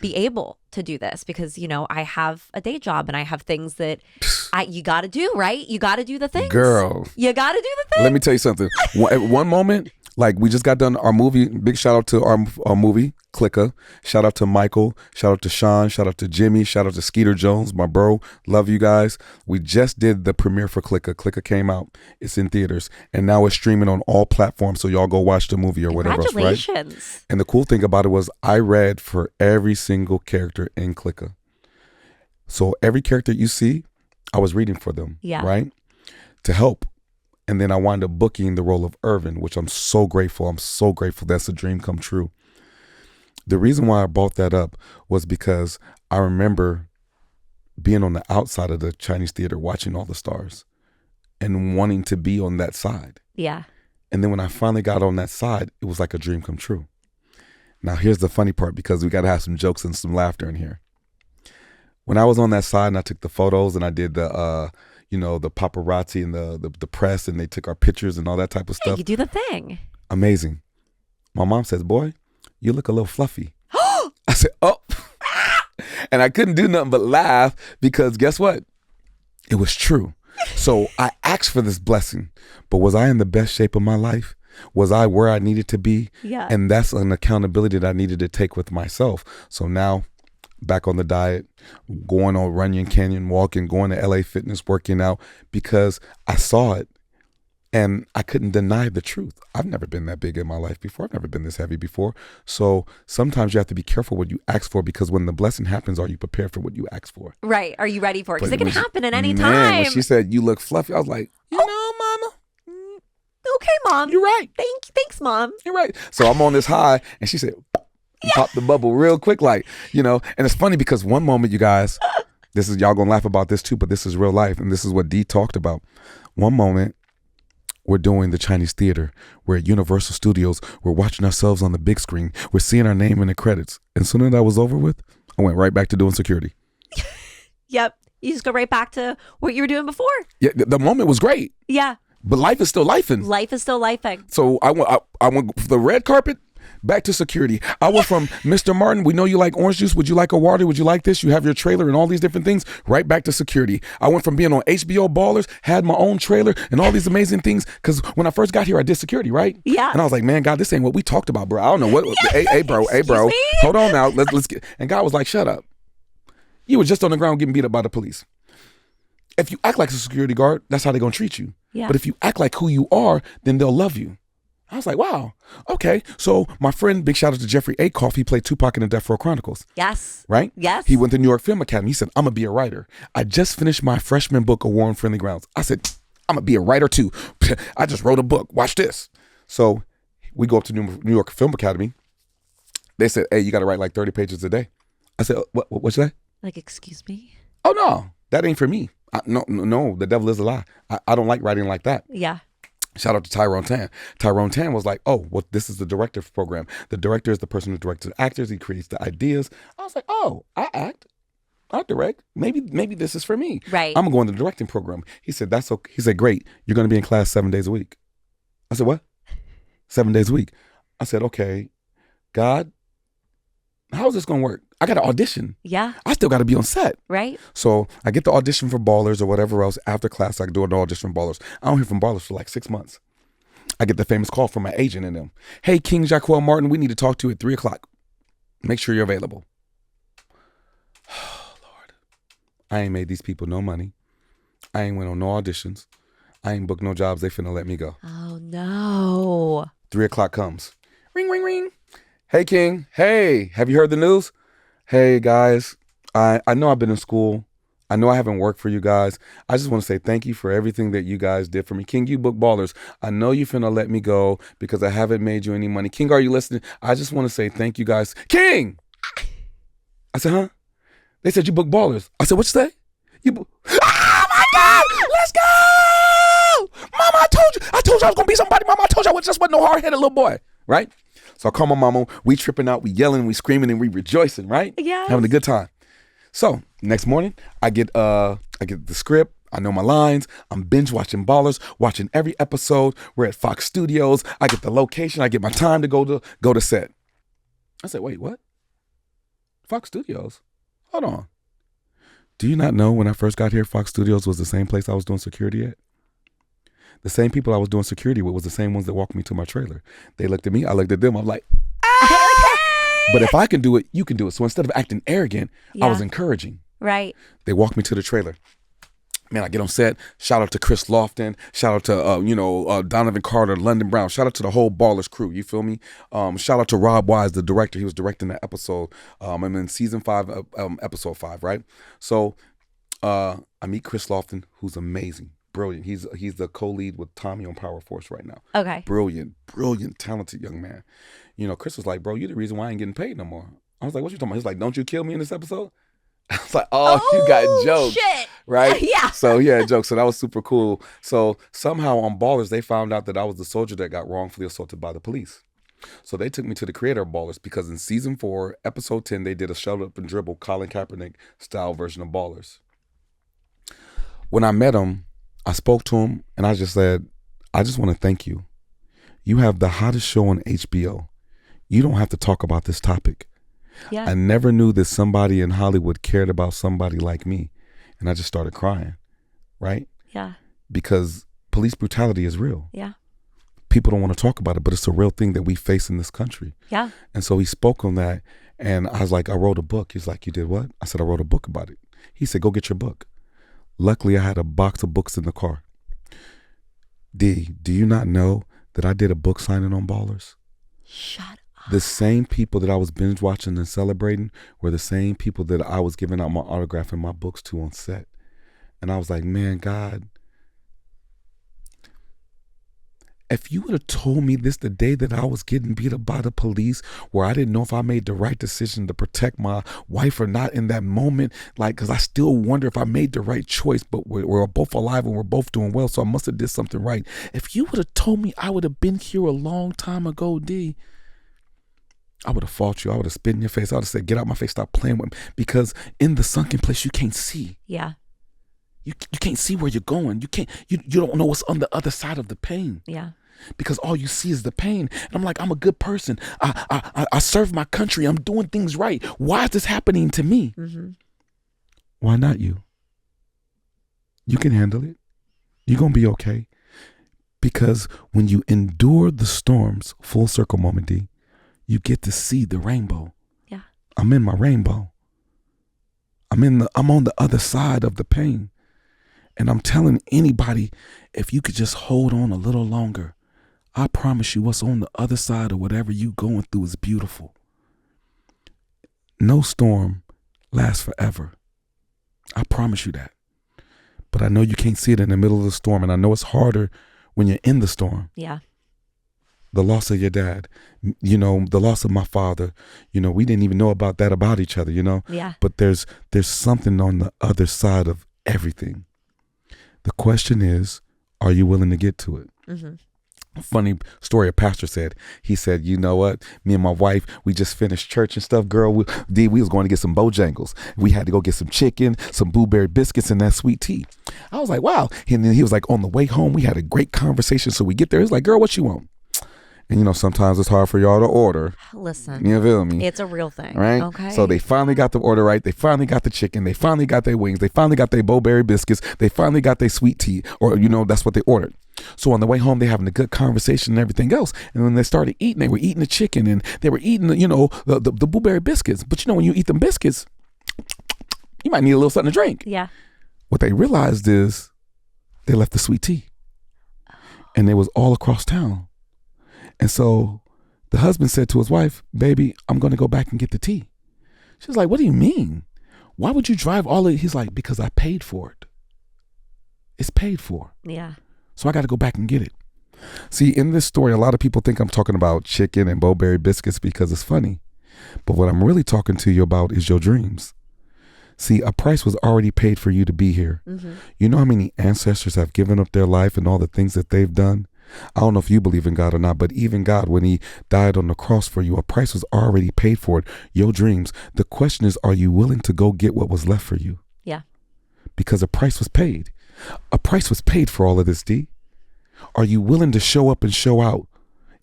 be able to do this because, you know, I have a day job and I have things that you got to do, right? You got to do the things. Girl. You got to do the things. Let me tell you something. At one moment, like we just got done our movie. Big shout out to our movie, Clika. Shout out to Michael. Shout out to Sean. Shout out to Jimmy. Shout out to Skeeter Jones, my bro. Love you guys. We just did the premiere for Clika. Clika came out. It's in theaters. And now it's streaming on all platforms. So y'all go watch the movie or whatever else, right? Congratulations. And the cool thing about it was I read for every single character in Clika. So every character you see, I was reading for them, right? To help. And then I wound up booking the role of Irvin, which I'm so grateful. I'm so grateful. That's a dream come true. The reason why I brought that up was because I remember being on the outside of the Chinese theater, watching all the stars and wanting to be on that side. Yeah. And then when I finally got on that side, it was like a dream come true. Now, here's the funny part because we got to have some jokes and some laughter in here. When I was on that side and I took the photos and I did the, the paparazzi and the press and they took our pictures and all that type of stuff. You do the thing. Amazing. My mom says, boy, you look a little fluffy. I said, oh. And I couldn't do nothing but laugh because guess what? It was true. So I asked for this blessing, but was I in the best shape of my life? Was I where I needed to be? Yeah. And that's an accountability that I needed to take with myself. So now back on the diet, going on Runyon Canyon walking, going to LA Fitness, working out because I saw it and I couldn't deny the truth. I've never been that big in my life before. I've never been this heavy before. So sometimes you have to be careful what you ask for because when the blessing happens, are you prepared for what you ask for? Right. Are you ready for it? Because it can happen at any man, time. When she said, you look fluffy, I was like, you know, mama. Okay, mom. You're right. Thanks, mom. You're right. So I'm on this high and she said, pop the bubble real quick, and it's funny because one moment, you guys, this is, y'all gonna laugh about this too, but this is real life. And this is what Dee talked about. One moment, we're doing the Chinese theater. We're at Universal Studios. We're watching ourselves on the big screen. We're seeing our name in the credits. And soon as that was over with, I went right back to doing security. Yep. You just go right back to what you were doing before. Yeah, the moment was great. Yeah. But life is still lifing. Life is still lifing. So I went for the red carpet, back to security. I went from Mr. Martin, we know you like orange juice. Would you like a water? Would you like this? You have your trailer and all these different things. Right back to security. I went from being on HBO Ballers, had my own trailer and all these amazing things. Because when I first got here, I did security, right? Yeah. And I was like, man, God, this ain't what we talked about, bro. I don't know what. Hey, bro. Hold on now. Let's get. And God was like, shut up. You were just on the ground getting beat up by the police. If you act like a security guard, that's how they're going to treat you. Yeah. But if you act like who you are, then they'll love you. I was like, wow, okay. So my friend, big shout out to Jeffrey Akoff, he played Tupac in the Death Row Chronicles. Yes. Right? Yes. He went to New York Film Academy. He said, I'm going to be a writer. I just finished my freshman book, A War on Friendly Grounds. I said, I'm going to be a writer too. I just wrote a book. Watch this. So we go up to New York Film Academy. They said, hey, you got to write like 30 pages a day. I said, what's that? Like, excuse me? Oh, no, that ain't for me. No, the devil is a lie. I don't like writing like that. Yeah. Shout out to Tyrone Tan. Tyrone Tan was like, oh, well, this is the director program. The director is the person who directs the actors. He creates the ideas. I was like, oh, I act. I'll direct. Maybe this is for me. Right. I'm going to go in the directing program. He said, that's okay. He said, great. You're going to be in class 7 days a week. I said, what? 7 days a week. I said, okay, God, how is this going to work? I got to audition. Yeah. I still got to be on set. Right. So I get the audition for Ballers or whatever else. After class, I do an audition for Ballers. I don't hear from Ballers for like 6 months. I get the famous call from my agent and them. Hey, King Jaquell Martin, we need to talk to you at 3 o'clock. Make sure you're available. Oh, Lord. I ain't made these people no money. I ain't went on no auditions. I ain't booked no jobs. They finna let me go. Oh, no. 3 o'clock comes. Ring, ring, ring. Hey, King. Hey, have you heard the news? Hey, guys. I know I've been in school. I know I haven't worked for you guys. I just want to say thank you for everything that you guys did for me. King, you book Ballers. I know you finna let me go because I haven't made you any money. King, are you listening? I just want to say thank you guys. King! I said, huh? They said you book Ballers. I said, what you say? You book. Oh my God! Let's go! Mama, I told you I was gonna be somebody. Mama, I told you I just wasn't no hard-headed little boy, right? So I call my mama. We tripping out, we yelling, we screaming, and we rejoicing, right? Yeah. Having a good time. So next morning, I get the script. I know my lines. I'm binge watching Ballers, watching every episode. We're at Fox Studios. I get the location. I get my time to go to set. I said, wait, what? Fox Studios? Hold on. Do you not know when I first got here, Fox Studios was the same place I was doing security at? The same people I was doing security with was the same ones that walked me to my trailer. They looked at me. I looked at them. I'm like, but if I can do it, you can do it. So instead of acting arrogant, I was encouraging. Right. They walked me to the trailer. Man, I get on set. Shout out to Chris Lofton. Shout out to Donovan Carter, London Brown. Shout out to the whole Ballers crew. You feel me? Shout out to Rob Wise, the director. He was directing that episode. I'm in season 5, episode 5, right? So I meet Chris Lofton, who's amazing, brilliant. He's the co-lead with Tommy on Power Force right now. Okay. Brilliant, talented young man. You know, Chris was like, bro, you the reason why I ain't getting paid no more. I was like, what you talking about? He's like, don't you kill me in this episode? I was like, oh, you got jokes. Shit. Right? Yeah. So yeah, jokes. So that was super cool. So somehow on Ballers, they found out that I was the soldier that got wrongfully assaulted by the police. So they took me to the creator of Ballers because in season 4, episode 10, they did a shut up and dribble Colin Kaepernick style version of Ballers. When I met him, I spoke to him and I just said, I just want to thank you. You have the hottest show on HBO. You don't have to talk about this topic. Yeah. I never knew that somebody in Hollywood cared about somebody like me. And I just started crying, right? Yeah. Because police brutality is real. Yeah. People don't want to talk about it, but it's a real thing that we face in this country. Yeah. And so he spoke on that. And I was like, I wrote a book. He's like, you did what? I said, I wrote a book about it. He said, go get your book. Luckily, I had a box of books in the car. D, do you not know that I did a book signing on Ballers? Shut up. The same people that I was binge watching and celebrating were the same people that I was giving out my autograph and my books to on set. And I was like, man, God, if you would have told me this the day that I was getting beat up by the police, where I didn't know if I made the right decision to protect my wife or not in that moment, like, because I still wonder if I made the right choice, but we're both alive and we're both doing well, so I must have did something right. If you would have told me I would have been here a long time ago, D, I would have fought you. I would have spit in your face. I would have said, get out my face, stop playing with me. Because in the sunken place, you can't see. Yeah. You can't see where you're going. You don't know what's on the other side of the pain. Yeah. Because all you see is the pain. And I'm like, I'm a good person. I serve my country. I'm doing things right. Why is this happening to me? Mm-hmm. Why not you? You can handle it. You're going to be okay. Because when you endure the storms, full circle moment, D, you get to see the rainbow. Yeah. I'm in my rainbow. I'm on the other side of the pain. And I'm telling anybody, if you could just hold on a little longer, I promise you what's on the other side of whatever you going through is beautiful. No storm lasts forever. I promise you that. But I know you can't see it in the middle of the storm. And I know it's harder when you're in the storm. Yeah. The loss of your dad, the loss of my father, we didn't even know about that about each other, Yeah. But there's something on the other side of everything. The question is, are you willing to get to it? Mm-hmm. funny story a pastor said. He said, you know what, me and my wife, we just finished church and stuff, girl. We was going to get some Bojangles. We had to go get some chicken, some blueberry biscuits, and that sweet tea. I was like, wow. And then he was like, on the way home, we had a great conversation. So we get there, he's like, girl, what you want? And you know, sometimes it's hard for y'all to order. Listen, you feel me? It's a real thing, right? Okay. So they finally got the order right. They finally got the chicken. They finally got their wings. They finally got their bowberry biscuits. They finally got their sweet tea, or you know, that's what they ordered. So on the way home, they having a good conversation and everything else. And when they started eating, they were eating the chicken and they were eating, you know, the blueberry biscuits. But you know, when you eat them biscuits, you might need a little something to drink. Yeah. What they realized is they left the sweet tea, and it was all across town. And so the husband said to his wife, baby, I'm going to go back and get the tea. She was like, what do you mean? Why would you drive all of it? He's like, because I paid for it. It's paid for. Yeah. So I got to go back and get it. See, in this story, a lot of people think I'm talking about chicken and bowberry biscuits because it's funny. But what I'm really talking to you about is your dreams. See, a price was already paid for you to be here. Mm-hmm. You know how many ancestors have given up their life and all the things that they've done? I don't know if you believe in God or not, but even God, when he died on the cross for you, a price was already paid for it. Your dreams. The question is, are you willing to go get what was left for you? Yeah. Because a price was paid. A price was paid for all of this, D. Are you willing to show up and show out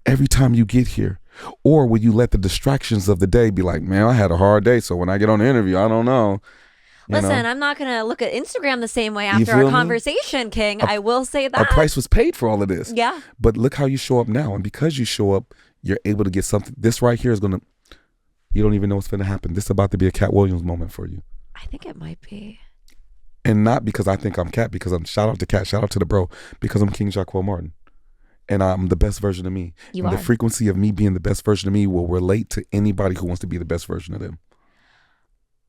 every time you get here? Or will you let the distractions of the day be like, man, I had a hard day, so when I get on the interview, I don't know. Listen, I'm not going to look at Instagram the same way after our conversation, King. I will say that. A price was paid for all of this. Yeah. But look how you show up now. And because you show up, you're able to get something. This right here is going to, you don't even know what's going to happen. This is about to be a Cat Williams moment for you. I think it might be. And not because I think I'm Cat, because I'm, shout out to Cat, shout out to the bro, because I'm King Jaquell Martin. And I'm the best version of me. You and are. The frequency of me being the best version of me will relate to anybody who wants to be the best version of them.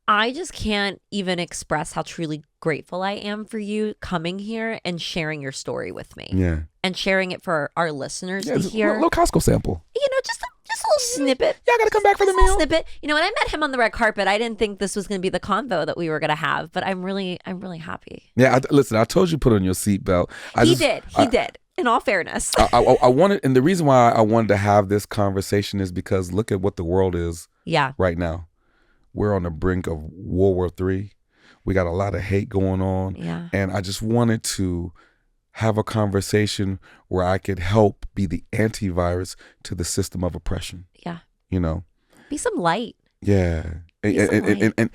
I just can't even express how truly grateful I am for you coming here and sharing your story with me. Yeah. And sharing it for our listeners to hear. A little Costco sample. You know, just a little snippet. Y'all gotta come back for the meal. Snippet. You know, when I met him on the red carpet, I didn't think this was going to be the convo that we were going to have, but I'm really happy. Yeah, listen, I told you put on your seatbelt. He did. In all fairness. I wanted, and the reason why I wanted to have this conversation is because look at what the world is right now. We're on the brink of World War III. We got a lot of hate going on. Yeah. And I just wanted to have a conversation where I could help be the antivirus to the system of oppression. Yeah. You know? Be some light. Yeah. And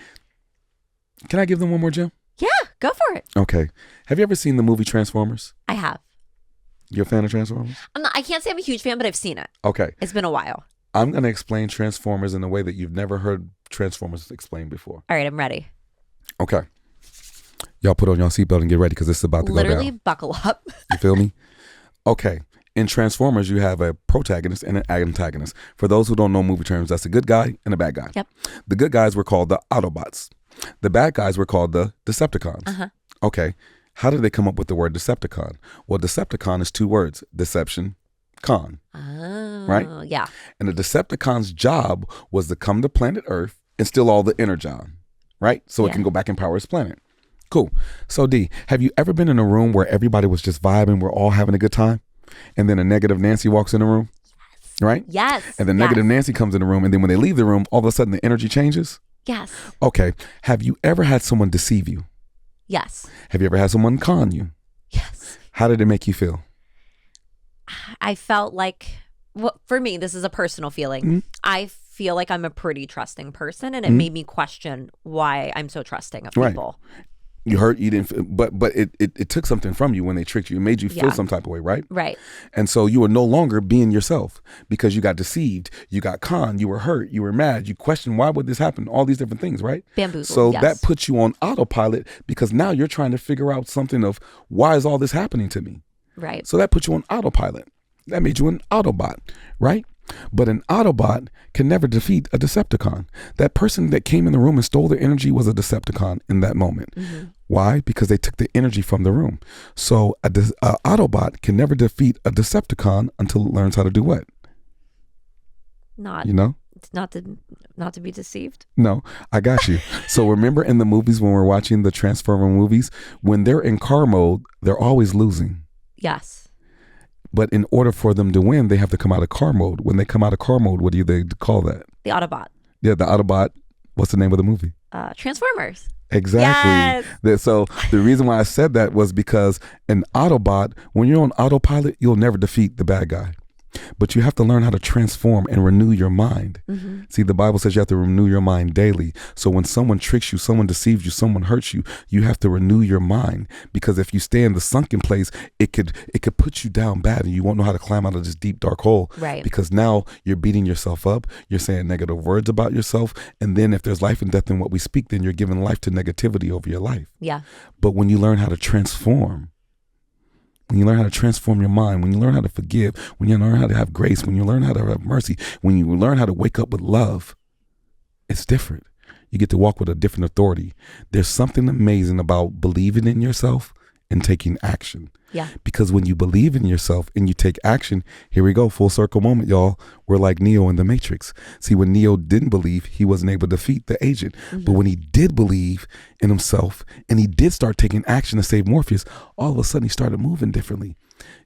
can I give them one more gem? Yeah, go for it. Okay. Have you ever seen the movie Transformers? I have. You're a fan of Transformers? I can't say I'm a huge fan, but I've seen it. Okay. It's been a while. I'm going to explain Transformers in a way that you've never heard Transformers explained before. All right, I'm ready. Okay. Y'all put on your seatbelt and get ready because this is about to go down. Literally buckle up. You feel me? Okay. In Transformers, you have a protagonist and an antagonist. For those who don't know movie terms, that's a good guy and a bad guy. Yep. The good guys were called the Autobots. The bad guys were called the Decepticons. Uh-huh. Okay. How did they come up with the word Decepticon? Well, Decepticon is two words. Deception, con. Oh, right? Yeah. And the Decepticon's job was to come to planet Earth and steal all the energon, right? So it can go back and power its planet. Cool. So D, have you ever been in a room where everybody was just vibing, we're all having a good time? And then a negative Nancy walks in the room, right? Yes. And the negative Nancy comes in the room, and then when they leave the room, all of a sudden the energy changes? Yes. Okay. Have you ever had someone deceive you? Yes. Have you ever had someone con you? Yes. How did it make you feel? I felt like, well, for me, this is a personal feeling. Mm-hmm. I feel like I'm a pretty trusting person, and it made me question why I'm so trusting of people. You hurt, you didn't, but it took something from you when they tricked you. It made you feel some type of way, right? Right. And so you were no longer being yourself because you got deceived, you got conned, you were hurt, you were mad, you questioned why would this happen, all these different things, right? Bamboozled. So that puts you on autopilot because now you're trying to figure out something of why is all this happening to me? Right. So that put you on autopilot. That made you an Autobot, right? But an Autobot can never defeat a Decepticon. That person that came in the room and stole their energy was a Decepticon in that moment. Mm-hmm. Why? Because they took the energy from the room. So a Autobot can never defeat a Decepticon until it learns how to do what? Not to be deceived. No, I got you. So remember in the movies when we're watching the Transformer movies, when they're in car mode, they're always losing. Yes. But in order for them to win, they have to come out of car mode. When they come out of car mode, what do they call that? The Autobot. Yeah, the Autobot. What's the name of the movie? Transformers. Exactly. Yes. So the reason why I said that was because an Autobot, when you're on autopilot, you'll never defeat the bad guy. But you have to learn how to transform and renew your mind. Mm-hmm. See, the Bible says you have to renew your mind daily. So when someone tricks you, someone deceives you, someone hurts you, you have to renew your mind. Because if you stay in the sunken place, it could put you down bad, and you won't know how to climb out of this deep, dark hole. Right. Because now you're beating yourself up. You're saying negative words about yourself. And then if there's life and death in what we speak, then you're giving life to negativity over your life. Yeah. But when you learn how to transform, when you learn how to transform your mind, when you learn how to forgive, when you learn how to have grace, when you learn how to have mercy, when you learn how to wake up with love, it's different. You get to walk with a different authority. There's something amazing about believing in yourself and taking action. Yeah. Because when you believe in yourself and you take action, here we go, full circle moment, y'all. We're like Neo in the Matrix. See, when Neo didn't believe, he wasn't able to defeat the agent. Mm-hmm. But when he did believe in himself and he did start taking action to save Morpheus, all of a sudden he started moving differently.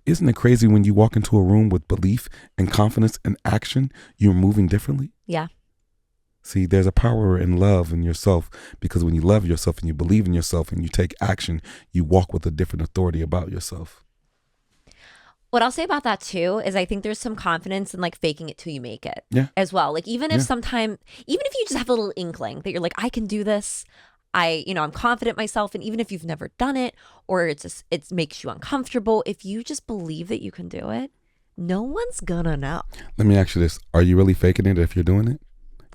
Isn't it crazy when you walk into a room with belief and confidence and action, you're moving differently? Yeah. See, there's a power in love in yourself, because when you love yourself and you believe in yourself and you take action, you walk with a different authority about yourself. What I'll say about that too is I think there's some confidence in like faking it till you make it as well. Like even if even if you just have a little inkling that you're like, I can do this, I'm confident myself. And even if you've never done it or it makes you uncomfortable, if you just believe that you can do it, no one's gonna know. Let me ask you this. Are you really faking it if you're doing it?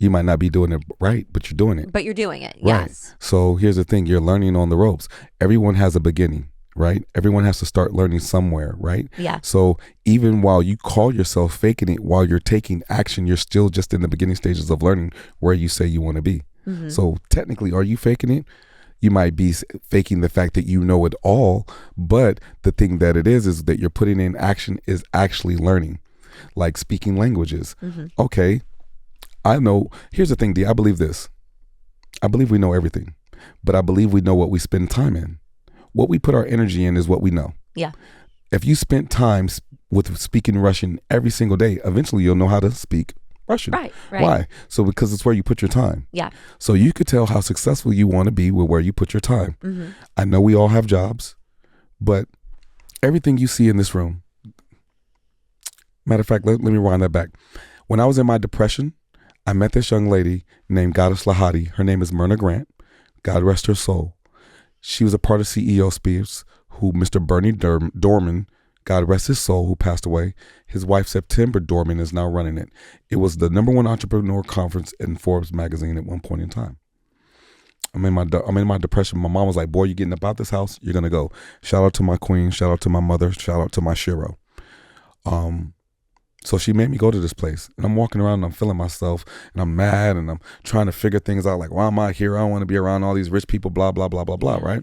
You might not be doing it right, but you're doing it. But you're doing it, right. Yes. So here's the thing. You're learning on the ropes. Everyone has a beginning, right? Everyone has to start learning somewhere, right? Yeah. So even while you call yourself faking it, while you're taking action, you're still just in the beginning stages of learning where you say you want to be. Mm-hmm. So technically, are you faking it? You might be faking the fact that you know it all, but the thing that it is that you're putting in action is actually learning, like speaking languages. Mm-hmm. Okay. I know, here's the thing, D, I believe this. I believe we know everything, but I believe we know what we spend time in. What we put our energy in is what we know. Yeah. If you spent time with speaking Russian every single day, eventually you'll know how to speak Russian. Right. Why? So because it's where you put your time. Yeah. So you could tell how successful you want to be with where you put your time. Mm-hmm. I know we all have jobs, but everything you see in this room, matter of fact, let me rewind that back. When I was in my depression, I met this young lady named Goddess Lahadi. Her name is Myrna Grant. God rest her soul. She was a part of CEO Spears, who Mr. Bernie Dorman, God rest his soul, who passed away. His wife, September Dorman, is now running it. It was the #1 entrepreneur conference in Forbes magazine at one point in time. I'm in my depression. My mom was like, boy, you're getting up out this house. You're going to go. Shout out to my queen. Shout out to my mother. Shout out to my Shiro. So she made me go to this place, and I'm walking around and I'm feeling myself, and I'm mad, and I'm trying to figure things out. Like, why am I here? I don't want to be around all these rich people, blah, blah, blah, blah, blah, right?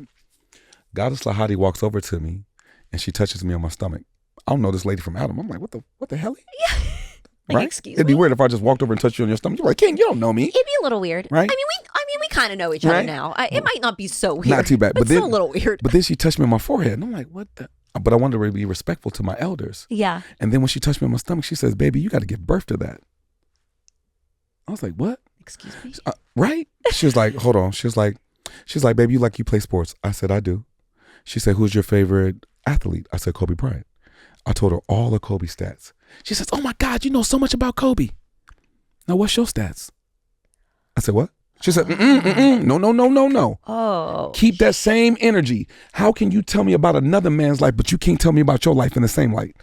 Goddess Lahadi walks over to me, and she touches me on my stomach. I don't know this lady from Adam. I'm like, what the hell? Yeah. Like, right? Excuse It'd me? be weird if I just walked over and touched you on your stomach. You're like, King, you don't know me. It'd be a little weird. Right? I mean, we kind of know each other now. It might not be so weird. Not too bad. But still a little weird. But then she touched me on my forehead, and I'm like, what the? But I wanted to be respectful to my elders. Yeah. And then when she touched me on my stomach, she says, baby, you got to give birth to that. I was like, what? Excuse me? Right? She was like, hold on. She was like, baby, you play sports? I said, I do. She said, who's your favorite athlete? I said, Kobe Bryant. I told her all the Kobe stats. She says, oh my God, you know so much about Kobe. Now, what's your stats? I said, what? She said, no. Oh. Keep that same energy. How can you tell me about another man's life, but you can't tell me about your life in the same light?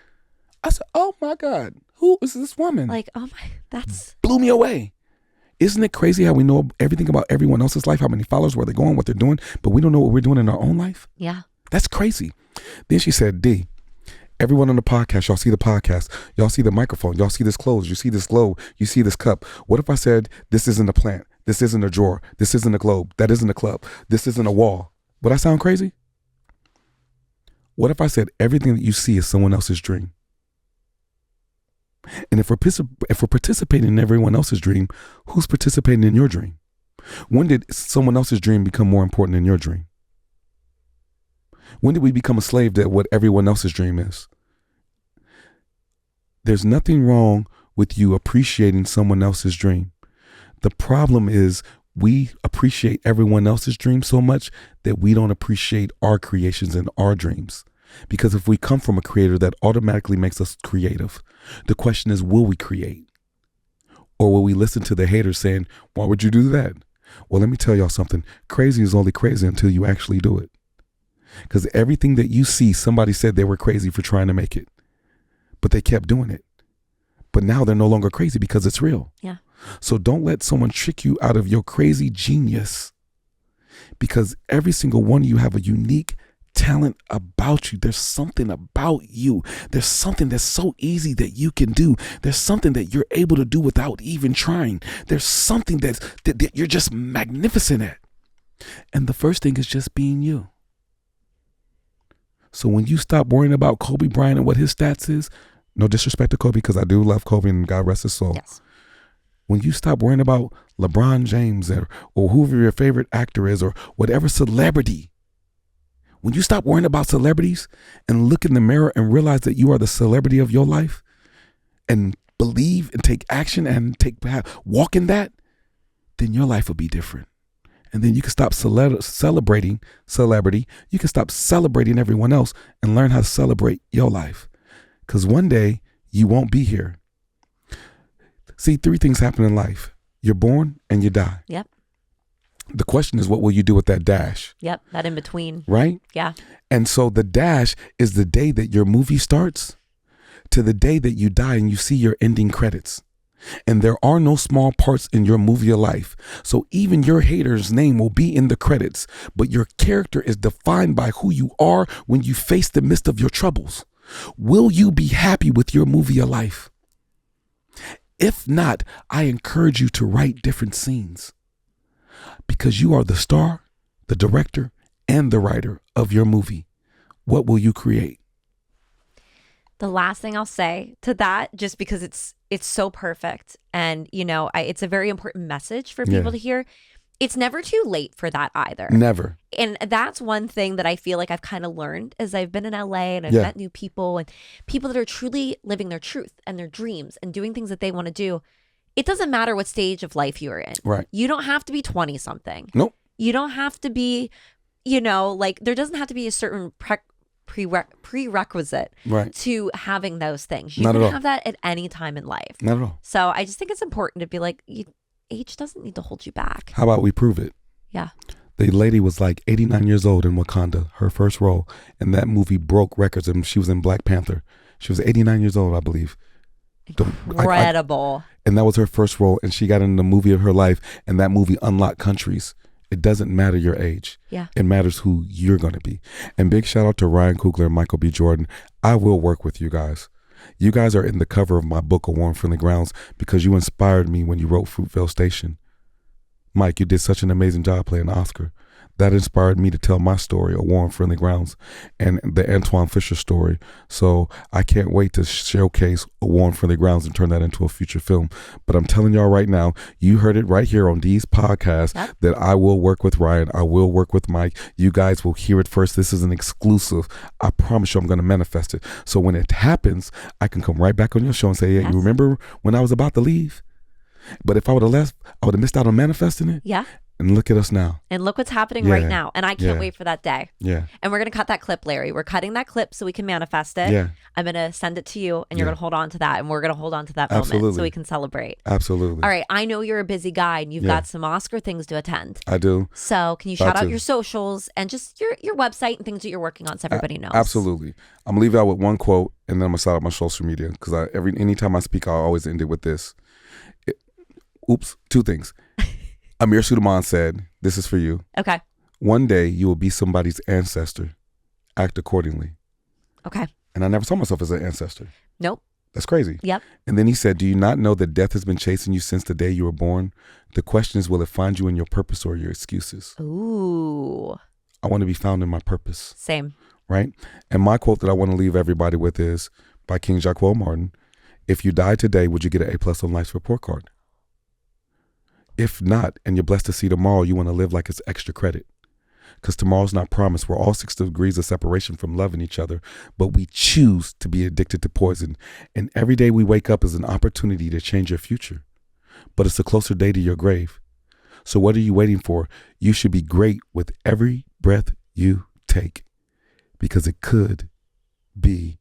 I said, oh my God, who is this woman? Like, oh my, that's... Blew me away. Isn't it crazy how we know everything about everyone else's life, how many followers, where they're going, what they're doing, but we don't know what we're doing in our own life? Yeah. That's crazy. Then she said, D, everyone on the podcast, y'all see the podcast, y'all see the microphone, y'all see this clothes, you see this globe, you see this cup. What if I said, this isn't a plant? This isn't a drawer. This isn't a globe. That isn't a club. This isn't a wall. Would I sound crazy? What if I said everything that you see is someone else's dream? And if we're participating in everyone else's dream, who's participating in your dream? When did someone else's dream become more important than your dream? When did we become a slave to what everyone else's dream is? There's nothing wrong with you appreciating someone else's dream. The problem is we appreciate everyone else's dream so much that we don't appreciate our creations and our dreams. Because if we come from a creator, that automatically makes us creative. The question is, will we create? Or will we listen to the haters saying, why would you do that? Well, let me tell y'all something. Crazy is only crazy until you actually do it. Because everything that you see, somebody said they were crazy for trying to make it, but they kept doing it. But now they're no longer crazy because it's real. Yeah. So don't let someone trick you out of your crazy genius, because every single one of you have a unique talent about you. There's something about you. There's something that's so easy that you can do. There's something that you're able to do without even trying. There's something that you're just magnificent at. And the first thing is just being you. So when you stop worrying about Kobe Bryant and what his stats is, no disrespect to Kobe, because I do love Kobe and God rest his soul. Yes. When you stop worrying about LeBron James or whoever your favorite actor is or whatever celebrity, when you stop worrying about celebrities and look in the mirror and realize that you are the celebrity of your life and believe and take action and walk in that, then your life will be different. And then you can stop celebrating celebrity. You can stop celebrating everyone else and learn how to celebrate your life. Because one day you won't be here. See, 3 things happen in life. You're born and you die. Yep. The question is, what will you do with that dash? Yep. That in between. Right? Yeah. And so the dash is the day that your movie starts to the day that you die and you see your ending credits. And there are no small parts in your movie of life. So even your hater's name will be in the credits, but your character is defined by who you are when you face the midst of your troubles. Will you be happy with your movie of life? If not, I encourage you to write different scenes, because you are the star, the director, and the writer of your movie. What will you create? The last thing I'll say to that, just because it's so perfect, and it's a very important message for people to hear. It's never too late for that either. Never. And that's one thing that I feel like I've kind of learned as I've been in LA and I've met new people and people that are truly living their truth and their dreams and doing things that they want to do. It doesn't matter what stage of life you're in. Right. You don't have to be 20 something. Nope. You don't have to be, there doesn't have to be a certain prerequisite to having those things. You can have that at any time in life. Not at all. So I just think it's important to be like, age doesn't need to hold you back. How about we prove it? Yeah. The lady was like 89 years old in Wakanda, her first role, and that movie broke records, and she was in Black Panther. She was 89 years old, I believe. Incredible. And that was her first role, and she got in the movie of her life, and that movie unlocked countries. It doesn't matter your age. Yeah. It matters who you're going to be. And big shout out to Ryan Coogler and Michael B. Jordan. I will work with you guys. You guys are in the cover of my book, A Warm Friendly Grounds, because you inspired me when you wrote Fruitvale Station. Mike, you did such an amazing job playing Oscar. That inspired me to tell my story, A Warm Friendly Grounds, and the Antoine Fisher story. So I can't wait to showcase A Warm Friendly Grounds and turn that into a future film. But I'm telling y'all right now, you heard it right here on these podcasts that I will work with Ryan. I will work with Mike. You guys will hear it first. This is an exclusive. I promise you I'm going to manifest it. So when it happens, I can come right back on your show and say, hey, you remember when I was about to leave? But if I would have left, I would have missed out on manifesting it. Yeah. And look at us now. And look what's happening right now. And I can't wait for that day. Yeah. And we're going to cut that clip, Larry. We're cutting that clip so we can manifest it. Yeah. I'm going to send it to you and you're going to hold on to that. And we're going to hold on to that moment so we can celebrate. Absolutely. All right. I know you're a busy guy and you've got some Oscar things to attend. I do. So can you shout out your socials and just your website and things that you're working on so everybody knows? Absolutely. I'm going to leave you out with one quote and then I'm going to shout out my social media because anytime I speak, I always end it with this. 2 things. Amir Suleiman said, this is for you. Okay. One day you will be somebody's ancestor. Act accordingly. Okay. And I never saw myself as an ancestor. Nope. That's crazy. Yep. And then he said, do you not know that death has been chasing you since the day you were born? The question is, will it find you in your purpose or your excuses? Ooh. I want to be found in my purpose. Same. Right? And my quote that I want to leave everybody with is by King Jaquell Martin. If you die today, would you get an A+ on life's report card? If not, and you're blessed to see tomorrow, you want to live like it's extra credit. because tomorrow's not promised. We're all 6 degrees of separation from loving each other, but we choose to be addicted to poison. And every day we wake up is an opportunity to change your future, but it's a closer day to your grave. So what are you waiting for? You should be great with every breath you take, because it could be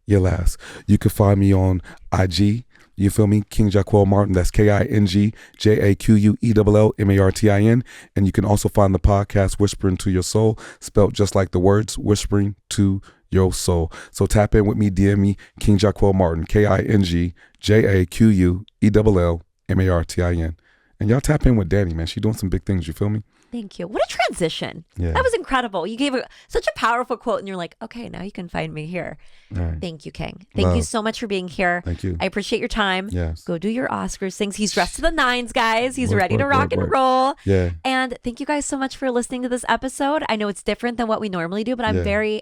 your last. You can find me on IG. You feel me? King Jaquell Martin. That's KingJaquellMartin. And you can also find the podcast Whispering to Your Soul, spelled just like the words Whispering to Your Soul. So tap in with me, DM me, King Jaquell Martin, KingJaquellMartin. And y'all tap in with Danii, man. She's doing some big things. You feel me? Thank you. What a transition. Yeah. That was incredible. You gave such a powerful quote and you're like, okay, now you can find me here. Right. Thank you, King. Thank you so much for being here. Thank you. I appreciate your time. Yes. Go do your Oscars things. He's dressed to the nines, guys. He's ready to rock and roll. Yeah. And thank you guys so much for listening to this episode. I know it's different than what we normally do, but I'm very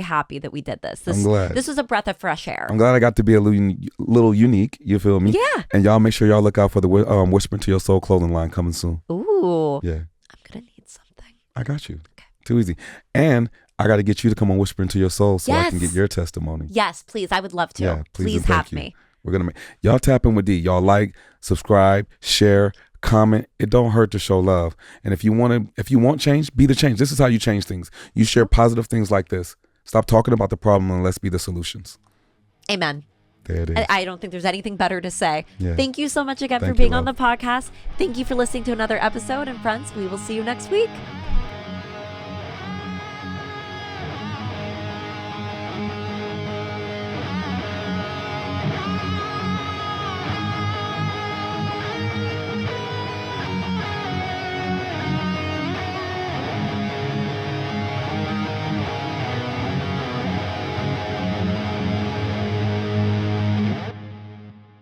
happy that we did this. I'm glad. This was a breath of fresh air. I'm glad I got to be a little unique. You feel me? Yeah. And y'all make sure y'all look out for the Whispering to Your Soul clothing line coming soon. Ooh. Yeah. I'm going to need something. I got you. Okay. Too easy. And I got to get you to come on Whispering to Your Soul so I can get your testimony. Yes, please. I would love to. Yeah, please have me. We're going to y'all tap in with D. Y'all like, subscribe, share, comment. It don't hurt to show love. And if you want change, be the change. This is how you change things. You share positive things like this. Stop talking about the problem and let's be the solutions. Amen. There it is. I don't think there's anything better to say. Yeah. Thank you so much again for being on the podcast. Thank you for listening to another episode. And friends, we will see you next week.